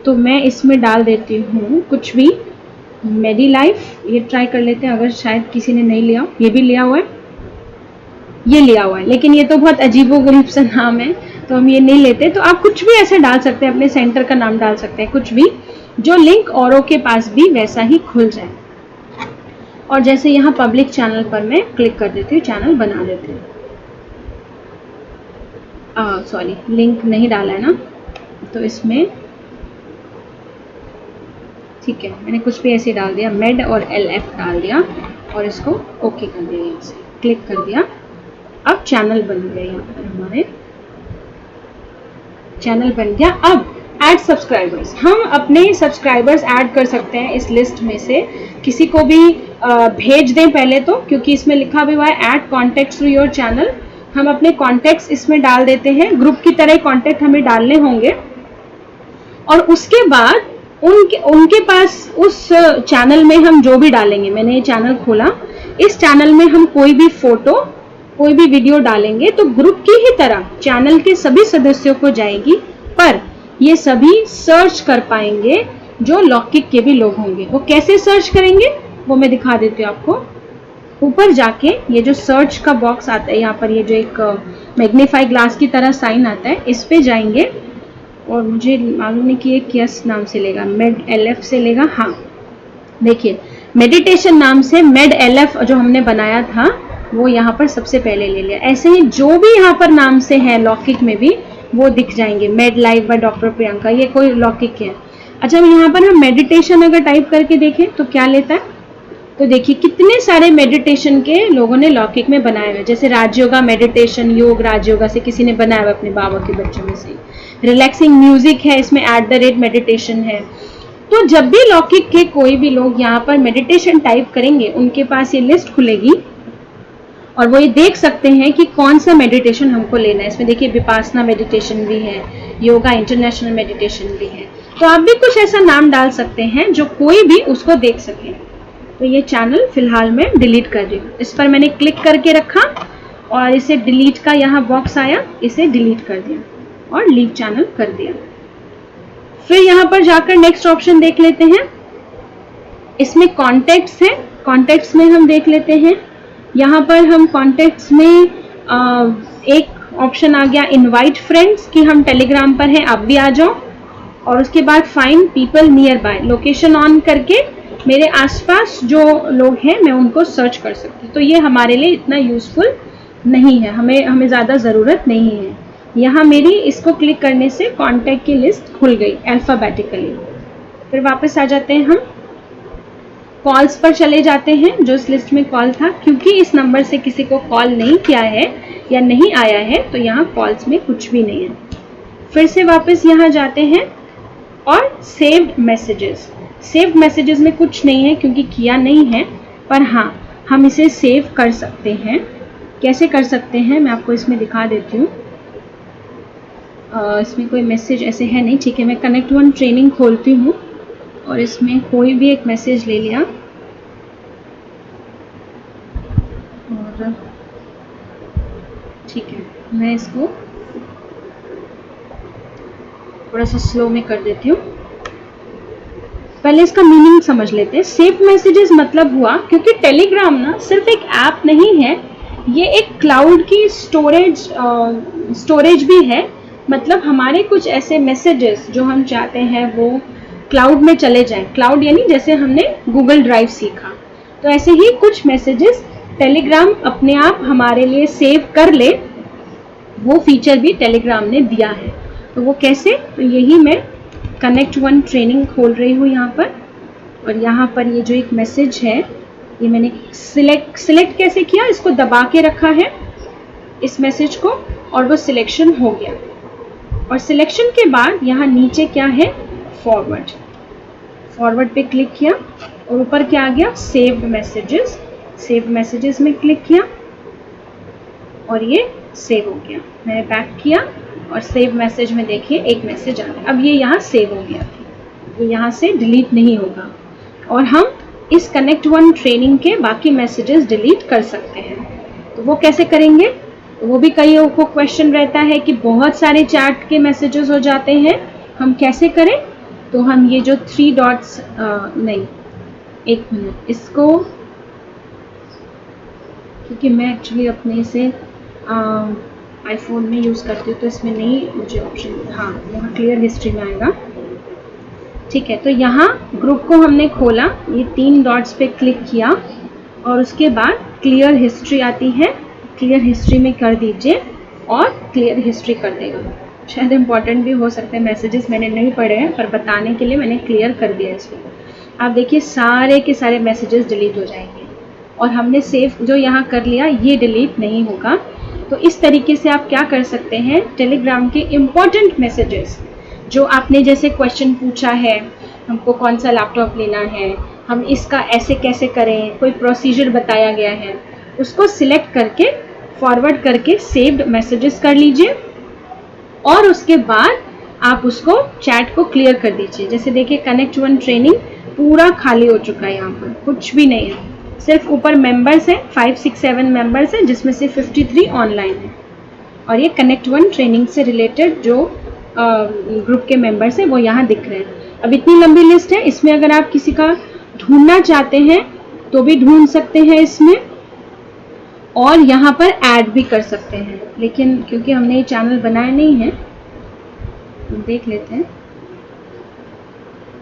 तो मैं इसमें डाल देती हूँ कुछ भी, मेडी लाइफ, ये ट्राई कर लेते हैं, अगर शायद किसी ने नहीं लिया, ये भी लिया हुआ है, ये लिया हुआ है, लेकिन ये तो बहुत अजीबोगरीब सा नाम है तो हम ये नहीं लेते। तो आप कुछ भी ऐसे डाल सकते हैं, अपने सेंटर का नाम डाल सकते हैं, कुछ भी जो लिंक औरों के पास भी वैसा ही खुल जाए। और जैसे यहाँ पब्लिक चैनल पर मैं क्लिक कर देती हूँ, चैनल बना देती हूँ। सॉरी लिंक नहीं डाला है ना, तो इसमें ठीक है, मैंने कुछ भी ऐसे डाल दिया, मेड और LF डाल दिया और इसको ओके कर दिया, यहाँ से क्लिक कर दिया। अब चैनल बन गया, यहाँ पर हमारे चैनल बन गया। अब ऐड सब्सक्राइबर्स, हम अपने सब्सक्राइबर्स ऐड कर सकते हैं इस लिस्ट में से, किसी को भी भेज दें पहले तो, क्योंकि इसमें लिखा भी हुआ है add contacts through your channel. हम अपने कॉन्टेक्ट्स इसमें डाल देते हैं, ग्रुप की तरह कॉन्टेक्ट हमें डालने होंगे, और उसके बाद उनके पास उस चैनल में हम जो भी डालेंगे, मैंने ये चैनल खोला, इस चैनल में हम कोई भी फोटो कोई भी वीडियो डालेंगे तो ग्रुप की ही तरह चैनल के सभी सदस्यों को जाएगी, पर ये सभी सर्च कर पाएंगे जो लौकिक के भी लोग होंगे। वो कैसे सर्च करेंगे वो मैं दिखा देती हूँ आपको। ऊपर जाके ये जो सर्च का बॉक्स आता है, यहाँ पर ये जो एक मैग्नीफाई ग्लास की तरह साइन आता है, इस पे जाएंगे, और मुझे मालूम नहीं कि ये किस नाम से लेगा, मेड LF से लेगा। हाँ देखिए, मेडिटेशन नाम से मेड LF जो हमने बनाया था वो यहाँ पर सबसे पहले ले लिया। ऐसे ही जो भी यहाँ पर नाम से है लौकिक में भी वो दिख जाएंगे, made life by doctor Priyanka, ये कोई लौकिक है। अच्छा, यहाँ पर हम मेडिटेशन अगर टाइप करके देखें तो क्या लेता है, तो देखिए कितने सारे मेडिटेशन के लोगों ने लौकिक में बनाए हुए, जैसे राजयोगा मेडिटेशन, योग राजयोगा से किसी ने बनाया हुआ अपने बाबा के बच्चों में से। रिलैक्सिंग म्यूजिक है, इसमें @मेडिटेशन है। तो जब भी लौकिक के कोई भी लोग यहाँ पर मेडिटेशन टाइप करेंगे, उनके पास ये लिस्ट खुलेगी और वो ये देख सकते हैं कि कौन सा मेडिटेशन हमको लेना है। इसमें देखिए विपासना मेडिटेशन भी है, योगा इंटरनेशनल मेडिटेशन भी है। तो आप भी कुछ ऐसा नाम डाल सकते हैं जो कोई भी उसको देख सके। तो ये चैनल फिलहाल मैं डिलीट कर रही हूँ। इस पर मैंने क्लिक करके रखा और इसे डिलीट का यहाँ बॉक्स आया, इसे डिलीट कर दिया और लीव चैनल कर दिया। फिर यहाँ पर जाकर नेक्स्ट ऑप्शन देख लेते हैं। इसमें कॉन्टेक्ट्स है, कॉन्टेक्ट्स में हम देख लेते हैं। यहाँ पर हम कॉन्टेक्ट्स में एक ऑप्शन आ गया इनवाइट फ्रेंड्स, कि हम टेलीग्राम पर हैं, आप भी आ जाओ। और उसके बाद find people near by, location on करके मेरे आसपास जो लोग हैं मैं उनको सर्च कर सकती हूँ। तो ये हमारे लिए इतना यूजफुल नहीं है, हमें ज़्यादा ज़रूरत नहीं है। यहाँ मेरी इसको क्लिक करने से कॉन्टैक्ट की लिस्ट खुल गई अल्फ़ाबेटिकली। फिर वापस आ जाते हैं, हम कॉल्स पर चले जाते हैं, जो इस लिस्ट में कॉल था। क्योंकि इस नंबर से किसी को कॉल नहीं किया है या नहीं आया है तो यहाँ कॉल्स में कुछ भी नहीं है। फिर से वापस यहाँ जाते हैं और सेव्ड मैसेजेस। सेव्ड मैसेजेस में कुछ नहीं है क्योंकि किया नहीं है, पर हाँ हम इसे सेव कर सकते हैं। कैसे कर सकते हैं मैं आपको इसमें दिखा देती हूँ। इसमें कोई मैसेज ऐसे है नहीं, ठीक है। मैं कनेक्ट वन ट्रेनिंग खोलती हूँ और इसमें कोई भी एक मैसेज ले लिया और ठीक है, मैं इसको थोड़ा सा स्लो में कर देती हूँ। पहले इसका मीनिंग समझ लेते हैं। सेव मैसेजेस मतलब हुआ, क्योंकि टेलीग्राम ना सिर्फ एक ऐप नहीं है, ये एक क्लाउड की स्टोरेज भी है। मतलब हमारे कुछ ऐसे मैसेजेस जो हम चाहते हैं वो क्लाउड में चले जाएं। क्लाउड यानी जैसे हमने गूगल ड्राइव सीखा, तो ऐसे ही कुछ मैसेजेस टेलीग्राम अपने आप हमारे लिए सेव कर ले, वो फीचर भी टेलीग्राम ने दिया है। तो वो कैसे, तो यही मैं कनेक्ट वन ट्रेनिंग खोल रही हूँ यहाँ पर, और यहाँ पर ये जो एक मैसेज है ये मैंने सिलेक्ट कैसे किया, इसको दबा के रखा है इस मैसेज को, और वो सिलेक्शन हो गया। और सिलेक्शन के बाद यहाँ नीचे क्या है, फॉरवर्ड पे क्लिक किया और ऊपर क्या आ गया, सेव्ड मैसेजेस। सेव्ड मैसेजेस में क्लिक किया और ये सेव हो गया। मैंने बैक किया और सेव मैसेज में देखिए एक मैसेज आ गया। अब ये यहाँ सेव हो गया, ये यहाँ से डिलीट नहीं होगा। और हम इस कनेक्ट वन ट्रेनिंग के बाकी मैसेजेस डिलीट कर सकते हैं। तो वो कैसे करेंगे, तो वो भी कईयों को क्वेश्चन रहता है कि बहुत सारे चैट के मैसेजेस हो जाते हैं, हम कैसे करें। तो हम ये जो 3 डॉट्स नहीं, एक मिनट, इसको क्योंकि मैं एक्चुअली अपने से आईफोन में यूज़ करती हूँ तो इसमें नहीं मुझे ऑप्शन, हाँ यहाँ क्लियर हिस्ट्री में आएगा, ठीक है। तो यहाँ ग्रुप को हमने खोला, ये 3 डॉट्स पे क्लिक किया और उसके बाद क्लियर हिस्ट्री आती है, क्लियर हिस्ट्री में कर दीजिए और क्लियर हिस्ट्री कर देगा। शायद इम्पॉर्टेंट भी हो सकते हैं, मैसेजेस मैंने नहीं पढ़े हैं पर बताने के लिए मैंने क्लियर कर दिया इसको। आप देखिए सारे के सारे मैसेजेस डिलीट हो जाएंगे और हमने सेव जो यहाँ कर लिया ये डिलीट नहीं होगा। तो इस तरीके से आप क्या कर सकते हैं, टेलीग्राम के इम्पॉर्टेंट मैसेजेस जो आपने जैसे क्वेश्चन पूछा है, हमको कौन सा लैपटॉप लेना है, हम इसका ऐसे कैसे करें, कोई प्रोसीजर बताया गया है, उसको सिलेक्ट करके फॉरवर्ड करके सेव्ड मैसेजेस कर लीजिए और उसके बाद आप उसको चैट को क्लियर कर दीजिए। जैसे देखिए कनेक्ट वन ट्रेनिंग पूरा खाली हो चुका है, यहाँ पर कुछ भी नहीं है, सिर्फ ऊपर मेंबर्स है 5, 6, 7 मेंबर्स हैं जिसमें से 53 ऑनलाइन है और ये कनेक्ट वन ट्रेनिंग से रिलेटेड जो ग्रुप के मेंबर्स हैं वो यहाँ दिख रहे हैं। अब इतनी लंबी लिस्ट है, इसमें अगर आप किसी का ढूंढना चाहते हैं तो भी ढूंढ सकते हैं इसमें और यहाँ पर ऐड भी कर सकते हैं, लेकिन क्योंकि हमने ये चैनल बनाया नहीं है तो देख लेते हैं,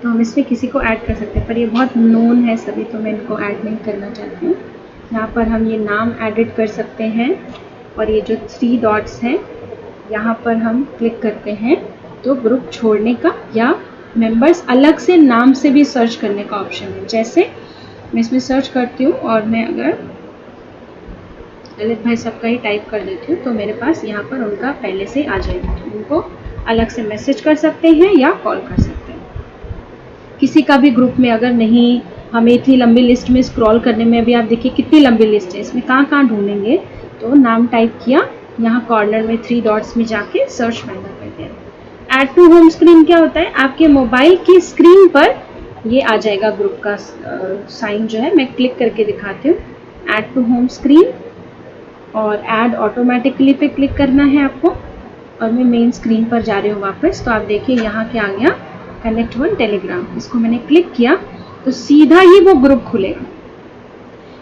तो हम इसमें किसी को ऐड कर सकते हैं पर ये बहुत नोन है सभी, तो मैं इनको ऐड नहीं करना चाहती हूँ। यहाँ पर हम ये नाम एडिट कर सकते हैं और ये जो 3 डॉट्स हैं यहाँ पर हम क्लिक करते हैं तो ग्रुप छोड़ने का या मेंबर्स अलग से नाम से भी सर्च करने का ऑप्शन है। जैसे मैं इसमें सर्च करती हूँ और मैं अगर ललित भाई सबका ही टाइप कर देती हूँ तो मेरे पास यहाँ पर उनका पहले से आ जाएगा, तो उनको अलग से मैसेज कर सकते हैं या कॉल कर सकते हैं। किसी का भी ग्रुप में अगर नहीं, हमें इतनी लंबी लिस्ट में स्क्रॉल करने में भी आप देखिए कितनी लंबी लिस्ट है, इसमें कहाँ कहाँ ढूंढेंगे, तो नाम टाइप किया, यहाँ कॉर्नर में 3 डॉट्स में जाके सर्च फाइंडर कर दिया। ऐड टू होम स्क्रीन क्या होता है, आपके मोबाइल की स्क्रीन पर ये आ जाएगा ग्रुप का साइन जो है, मैं क्लिक करके दिखाती हूँ। ऐड टू होम स्क्रीन और ऐड ऑटोमेटिकली पे क्लिक करना है आपको और मैं मेन स्क्रीन पर जा रही हूँ वापस, तो आप देखिए यहाँ क्या आ गया, कनेक्ट वन टेलीग्राम। इसको मैंने क्लिक किया तो सीधा ही वो ग्रुप खुलेगा।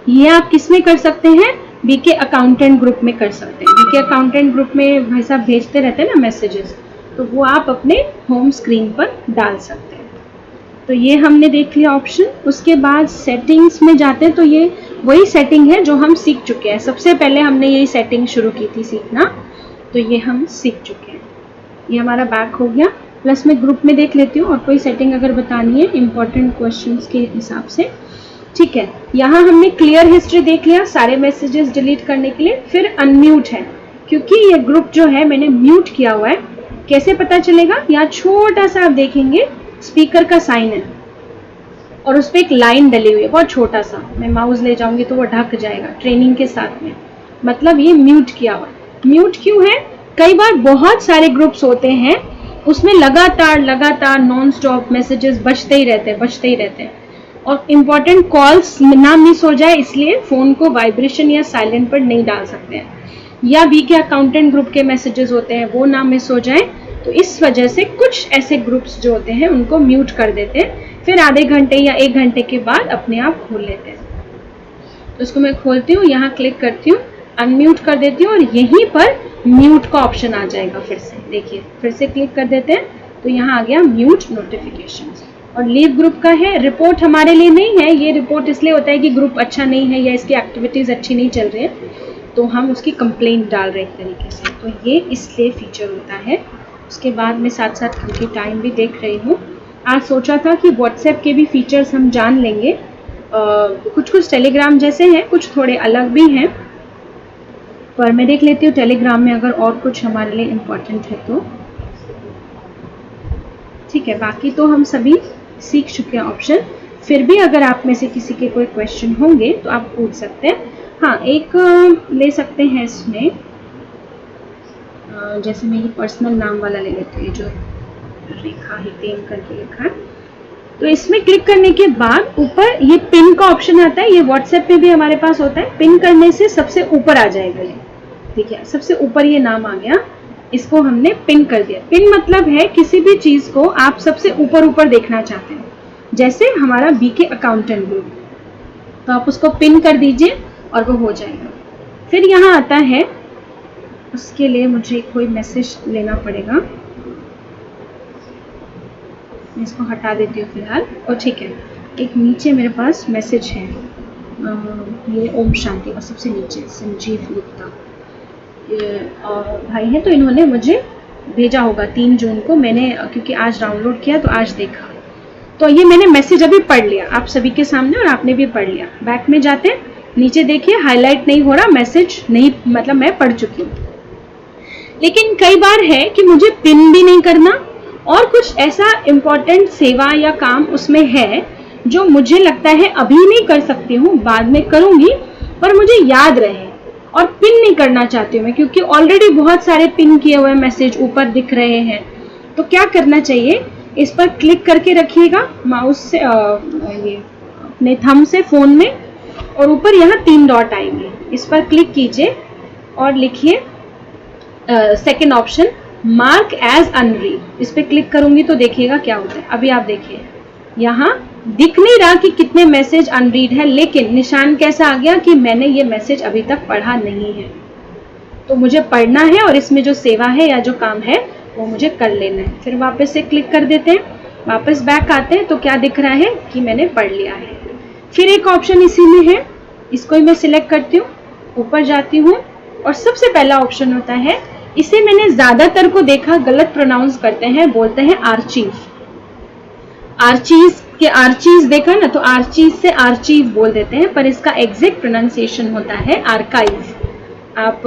ये आप किस में कर सकते हैं, बीके अकाउंटेंट ग्रुप में कर सकते हैं। बीके अकाउंटेंट ग्रुप में भाई साहब भेजते रहते हैं ना मैसेजेस, तो वो आप अपने होम स्क्रीन पर डाल सकते हैं। तो ये हमने देख लिया ऑप्शन। उसके बाद सेटिंग्स में जाते हैं तो ये वही सेटिंग है जो हम सीख चुके हैं। सबसे पहले हमने यही सेटिंग शुरू की थी सीखना, तो ये हम सीख चुके हैं। ये हमारा बैक हो गया। प्लस मैं ग्रुप में देख लेती हूँ और कोई सेटिंग अगर बतानी है इम्पोर्टेंट क्वेश्चंस के हिसाब से, ठीक है। यहाँ हमने क्लियर हिस्ट्री देख लिया सारे मैसेजेस डिलीट करने के लिए। फिर अनम्यूट है, क्योंकि ये ग्रुप जो है मैंने म्यूट किया हुआ है। कैसे पता चलेगा, यहाँ छोटा सा आप देखेंगे स्पीकर का साइन है और उस पर एक लाइन डली हुई है बहुत छोटा सा, मैं माउस ले जाऊंगी तो वो ढक जाएगा ट्रेनिंग के साथ में, मतलब ये म्यूट किया हुआ। म्यूट क्यों है, कई बार बहुत सारे ग्रुप्स होते हैं उसमें लगातार नॉन स्टॉप मैसेजेस बजते ही रहते हैं और इम्पोर्टेंट कॉल्स ना मिस हो जाए, इसलिए फ़ोन को वाइब्रेशन या साइलेंट पर नहीं डाल सकते हैं, या बीके अकाउंटेंट ग्रुप के मैसेजेस होते हैं वो ना मिस हो जाए, तो इस वजह से कुछ ऐसे ग्रुप्स जो होते हैं उनको म्यूट कर देते हैं, फिर आधे घंटे या 1 घंटे के बाद अपने आप खोल लेते हैं। तो इसको मैं खोलती हूँ, यहाँ क्लिक करती हूँ, अनम्यूट कर देती हूँ और यहीं पर म्यूट का ऑप्शन आ जाएगा। फिर से देखिए, फिर से क्लिक कर देते हैं तो यहाँ आ गया म्यूट नोटिफिकेशंस। और लीव ग्रुप का है, रिपोर्ट हमारे लिए नहीं है, ये रिपोर्ट इसलिए होता है कि ग्रुप अच्छा नहीं है या इसकी एक्टिविटीज़ अच्छी नहीं चल रही है तो हम उसकी कंप्लेंट डाल रहे एक तरीके से, तो ये इसलिए फीचर होता है। उसके बाद में साथ साथ क्योंकि टाइम भी देख रही हूँ, आज सोचा था कि व्हाट्सएप के भी फीचर्स हम जान लेंगे। कुछ टेलीग्राम जैसे हैं, कुछ थोड़े अलग भी हैं, पर मैं देख लेती हूँ टेलीग्राम में अगर और कुछ हमारे लिए इम्पोर्टेंट है तो ठीक है। बाकी तो हम सभी सीख चुके हैं ऑप्शन। फिर भी अगर आप में से किसी के कोई क्वेश्चन होंगे तो आप पूछ सकते हैं। हाँ, एक ले सकते हैं इसमें, जैसे मैं ये पर्सनल नाम वाला ले लेती हूँ जो रेखा हितेन करके लिखा है, तो इसमें क्लिक करने के बाद ऊपर ये पिन का ऑप्शन आता है, ये व्हाट्सएप पे भी हमारे पास होता है। पिन करने से सबसे ऊपर आ जाएगा, ये देखिए सबसे ऊपर ये नाम आ गया, इसको हमने पिन कर दिया। पिन मतलब है किसी भी चीज को आप सबसे ऊपर देखना चाहते हैं, जैसे हमारा बीके अकाउंटेंट ग्रुप, तो आप उसको पिन कर दीजिए और वो हो जाएगा। फिर यहाँ आता है, उसके लिए मुझे कोई मैसेज लेना पड़ेगा, मैं इसको हटा देती हूँ फिलहाल। और ठीक है, एक नीचे मेरे पास मैसेज है, ये ओम शांति और सबसे नीचे संजीव गुप्ता और भाई हैं, तो इन्होंने मुझे भेजा होगा 3 जून को, मैंने क्योंकि आज डाउनलोड किया तो आज देखा, तो ये मैंने मैसेज अभी पढ़ लिया आप सभी के सामने और आपने भी पढ़ लिया। बैक में जाते नीचे देखिए हाईलाइट नहीं हो रहा, मैसेज नहीं, मतलब मैं पढ़ चुकी हूँ। लेकिन कई बार है कि मुझे पिन भी नहीं करना और कुछ ऐसा इम्पोर्टेंट सेवा या काम उसमें है जो मुझे लगता है अभी नहीं कर सकती हूँ, बाद में करूँगी, पर मुझे याद रहे, और पिन नहीं करना चाहती हूँ मैं, क्योंकि ऑलरेडी बहुत सारे पिन किए हुए मैसेज ऊपर दिख रहे हैं। तो क्या करना चाहिए, इस पर क्लिक करके रखिएगा माउस से, ये अपने थंब से फोन में, और ऊपर यहाँ 3 डॉट आएंगे, इस पर क्लिक कीजिए और लिखिए second option, mark as unread. इस पर क्लिक करूंगी तो देखिएगा क्या होता है। अभी आप देखिए, यहाँ दिख नहीं रहा कि कितने मैसेज अनरीड है, लेकिन निशान कैसा आ गया कि मैंने ये मैसेज अभी तक पढ़ा नहीं है। तो मुझे पढ़ना है और इसमें जो सेवा है या जो काम है वो मुझे कर लेना है। फिर वापस से क्लिक कर देते हैं, वापस बैक आते हैं तो क्या दिख रहा है कि मैंने पढ़ लिया है। फिर एक ऑप्शन इसी में है, इसको ही मैं सिलेक्ट करती हूँ, ऊपर जाती हूँ और सबसे पहला ऑप्शन होता है, इसे मैंने ज्यादातर को देखा गलत प्रोनाउंस करते हैं, बोलते हैं आर्चीव। आर्चीज देखा ना, तो आर्चीज से आर्चीव बोल देते हैं, पर इसका एग्जैक्ट प्रोनाउंसिएशन होता है आर्काइव। आप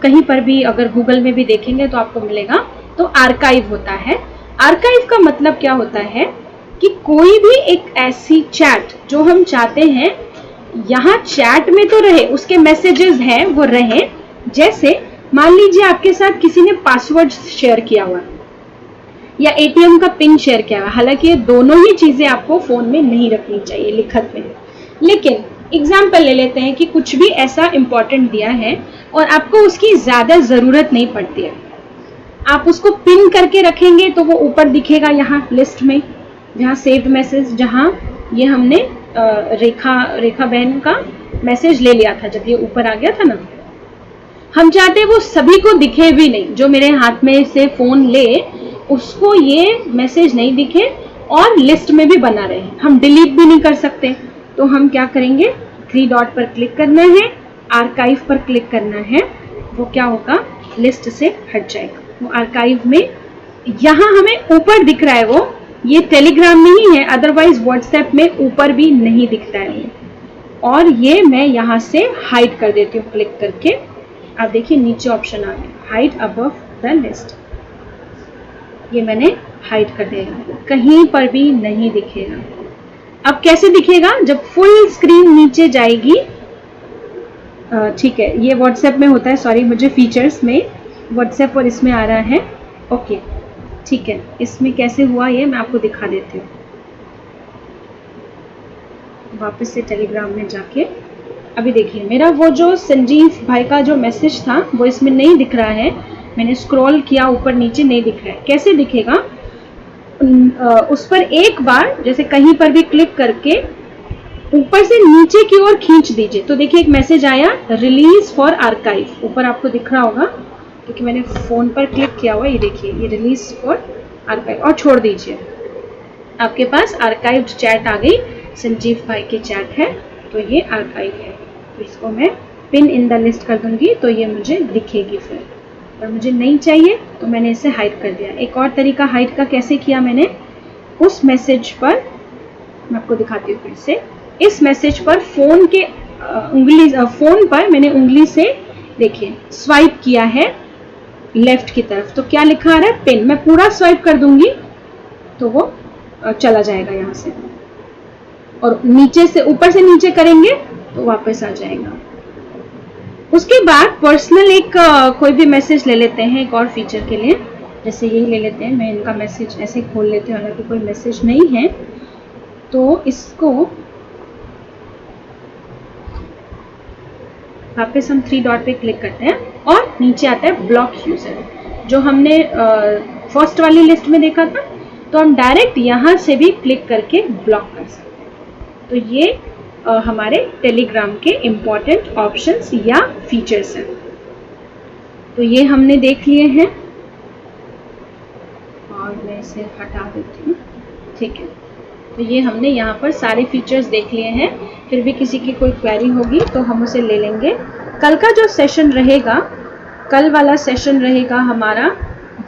कहीं पर भी अगर गूगल में भी देखेंगे तो आपको मिलेगा, तो आर्काइव होता है। आर्काइव का मतलब क्या होता है कि कोई भी एक ऐसी चैट जो हम चाहते हैं यहाँ चैट में तो रहे, उसके मैसेजेस हैं वो रहे। जैसे मान लीजिए आपके साथ किसी ने पासवर्ड शेयर किया हुआ या एटीएम का पिन शेयर किया हुआ, हालांकि ये दोनों ही चीजें आपको फोन में नहीं रखनी चाहिए लिखत में, लेकिन एग्जाम्पल ले लेते हैं कि कुछ भी ऐसा इंपॉर्टेंट दिया है और आपको उसकी ज्यादा जरूरत नहीं पड़ती है, आप उसको पिन करके रखेंगे तो वो ऊपर दिखेगा यहाँ लिस्ट में, जहाँ सेव्ड मैसेज, जहाँ ये हमने रेखा बहन का मैसेज ले लिया था, जब ये ऊपर आ गया था ना, हम चाहते हैं वो सभी को दिखे भी नहीं, जो मेरे हाथ में से फोन ले उसको ये मैसेज नहीं दिखे और लिस्ट में भी बना रहे। हम डिलीट भी नहीं कर सकते, तो हम क्या करेंगे, 3 डॉट पर क्लिक करना है, आर्काइव पर क्लिक करना है, वो क्या होगा, लिस्ट से हट जाएगा। वो आर्काइव में यहाँ हमें ऊपर दिख रहा है, वो ये टेलीग्राम में ही है, अदरवाइज व्हाट्सएप में ऊपर भी नहीं दिखता है वो। और ये मैं यहाँ से हाइड कर देती हूँ क्लिक करके। आप देखिए नीचे ऑप्शन आ गया, हाइड अबव द लिस्ट, ये मैंने हाइड कर दिया, कहीं पर भी नहीं दिखेगा। अब कैसे दिखेगा, जब फुल स्क्रीन नीचे जाएगी, ठीक है, ये व्हाट्सएप में होता है, सॉरी मुझे फीचर्स में व्हाट्सएप और इसमें आ रहा है, ओके ठीक है, इसमें कैसे हुआ ये मैं आपको दिखा देती हूँ। वापस से टेलीग्राम में जाके अभी देखिए, मेरा वो जो संजीव भाई का जो मैसेज था वो इसमें नहीं दिख रहा है, मैंने स्क्रॉल किया ऊपर नीचे नहीं दिख रहा है। कैसे दिखेगा, उस पर एक बार जैसे कहीं पर भी क्लिक करके ऊपर से नीचे की ओर खींच दीजिए, तो देखिए एक मैसेज आया, रिलीज फॉर आर्काइव, ऊपर आपको दिख रहा होगा क्योंकि मैंने फोन पर क्लिक किया हुआ, ये देखिए ये रिलीज फॉर आर्काइव, और छोड़ दीजिए, आपके पास आर्काइव्ड चैट आ गई, संजीव भाई की चैट है, तो ये आर्काइव है। तो इसको मैं पिन इन द लिस्ट कर दूंगी तो ये मुझे दिखेगी। फिर और मुझे नहीं चाहिए तो मैंने इसे हाइड कर दिया। एक और तरीका हाइड का कैसे किया मैंने, उस मैसेज पर मैं आपको दिखाती हूँ फिर से, इस मैसेज पर फोन के फोन पर मैंने उंगली से देखिए स्वाइप किया है लेफ्ट की तरफ, तो क्या लिखा आ रहा है, पिन। मैं पूरा स्वाइप कर दूंगी तो वो चला जाएगा यहाँ से, और नीचे से ऊपर से नीचे करेंगे तो वापस आ जाएगा। उसके बाद पर्सनल एक कोई भी मैसेज ले लेते हैं एक और फीचर के लिए, जैसे यही ले लेते हैं, मैं इनका मैसेज ऐसे खोल लेते हैं, हालांकि कोई मैसेज नहीं है, तो इसको वापस हम 3 डॉट पे क्लिक करते हैं और नीचे आता है ब्लॉक यूजर, जो हमने फर्स्ट वाली लिस्ट में देखा था, तो हम डायरेक्ट यहाँ से भी क्लिक करके ब्लॉक कर सकते हैं। तो ये हमारे टेलीग्राम के इम्पॉर्टेंट ऑप्शंस या फीचर्स हैं। तो ये हमने देख लिए हैं और मैं इसे हटा देती हूँ, ठीक है। तो ये हमने यहाँ पर सारे फीचर्स देख लिए हैं। फिर भी किसी की कोई क्वेरी होगी तो हम उसे ले लेंगे। कल का जो सेशन रहेगा, कल वाला सेशन रहेगा हमारा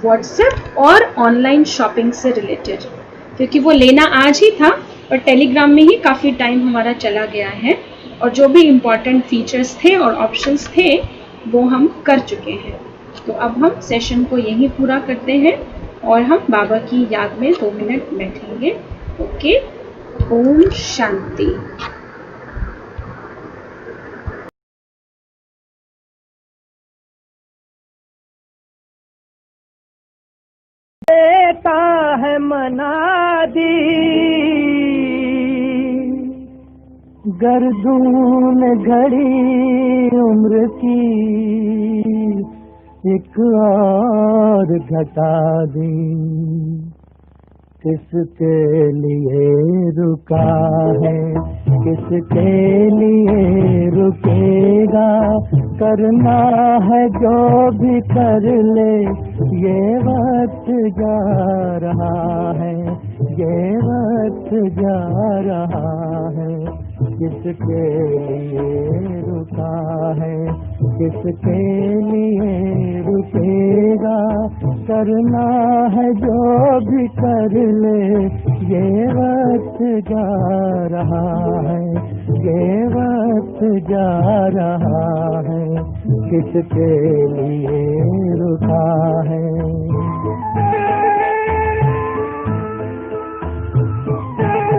व्हाट्सएप और ऑनलाइन शॉपिंग से रिलेटेड, क्योंकि वो लेना आज ही था और टेलीग्राम में ही काफ़ी टाइम हमारा चला गया है, और जो भी इम्पॉर्टेंट फीचर्स थे और ऑप्शंस थे वो हम कर चुके हैं। तो अब हम सेशन को यहीं पूरा करते हैं और हम बाबा की याद में 2 मिनट बैठेंगे। ओके, ओम शांति। देता है मनादी गर्दून घड़ी उम्र की एक और घटा दी। किसके लिए रुका है, किसके लिए रुकेगा, करना है जो भी कर ले, ये वक्त जा रहा है, ये वक्त जा रहा है। किसके लिए रुका है, किसके लिए रुकेगा, करना है जो भी कर ले, ये वक्त जा रहा है, ये वक्त जा रहा है। किसके लिए रुका है।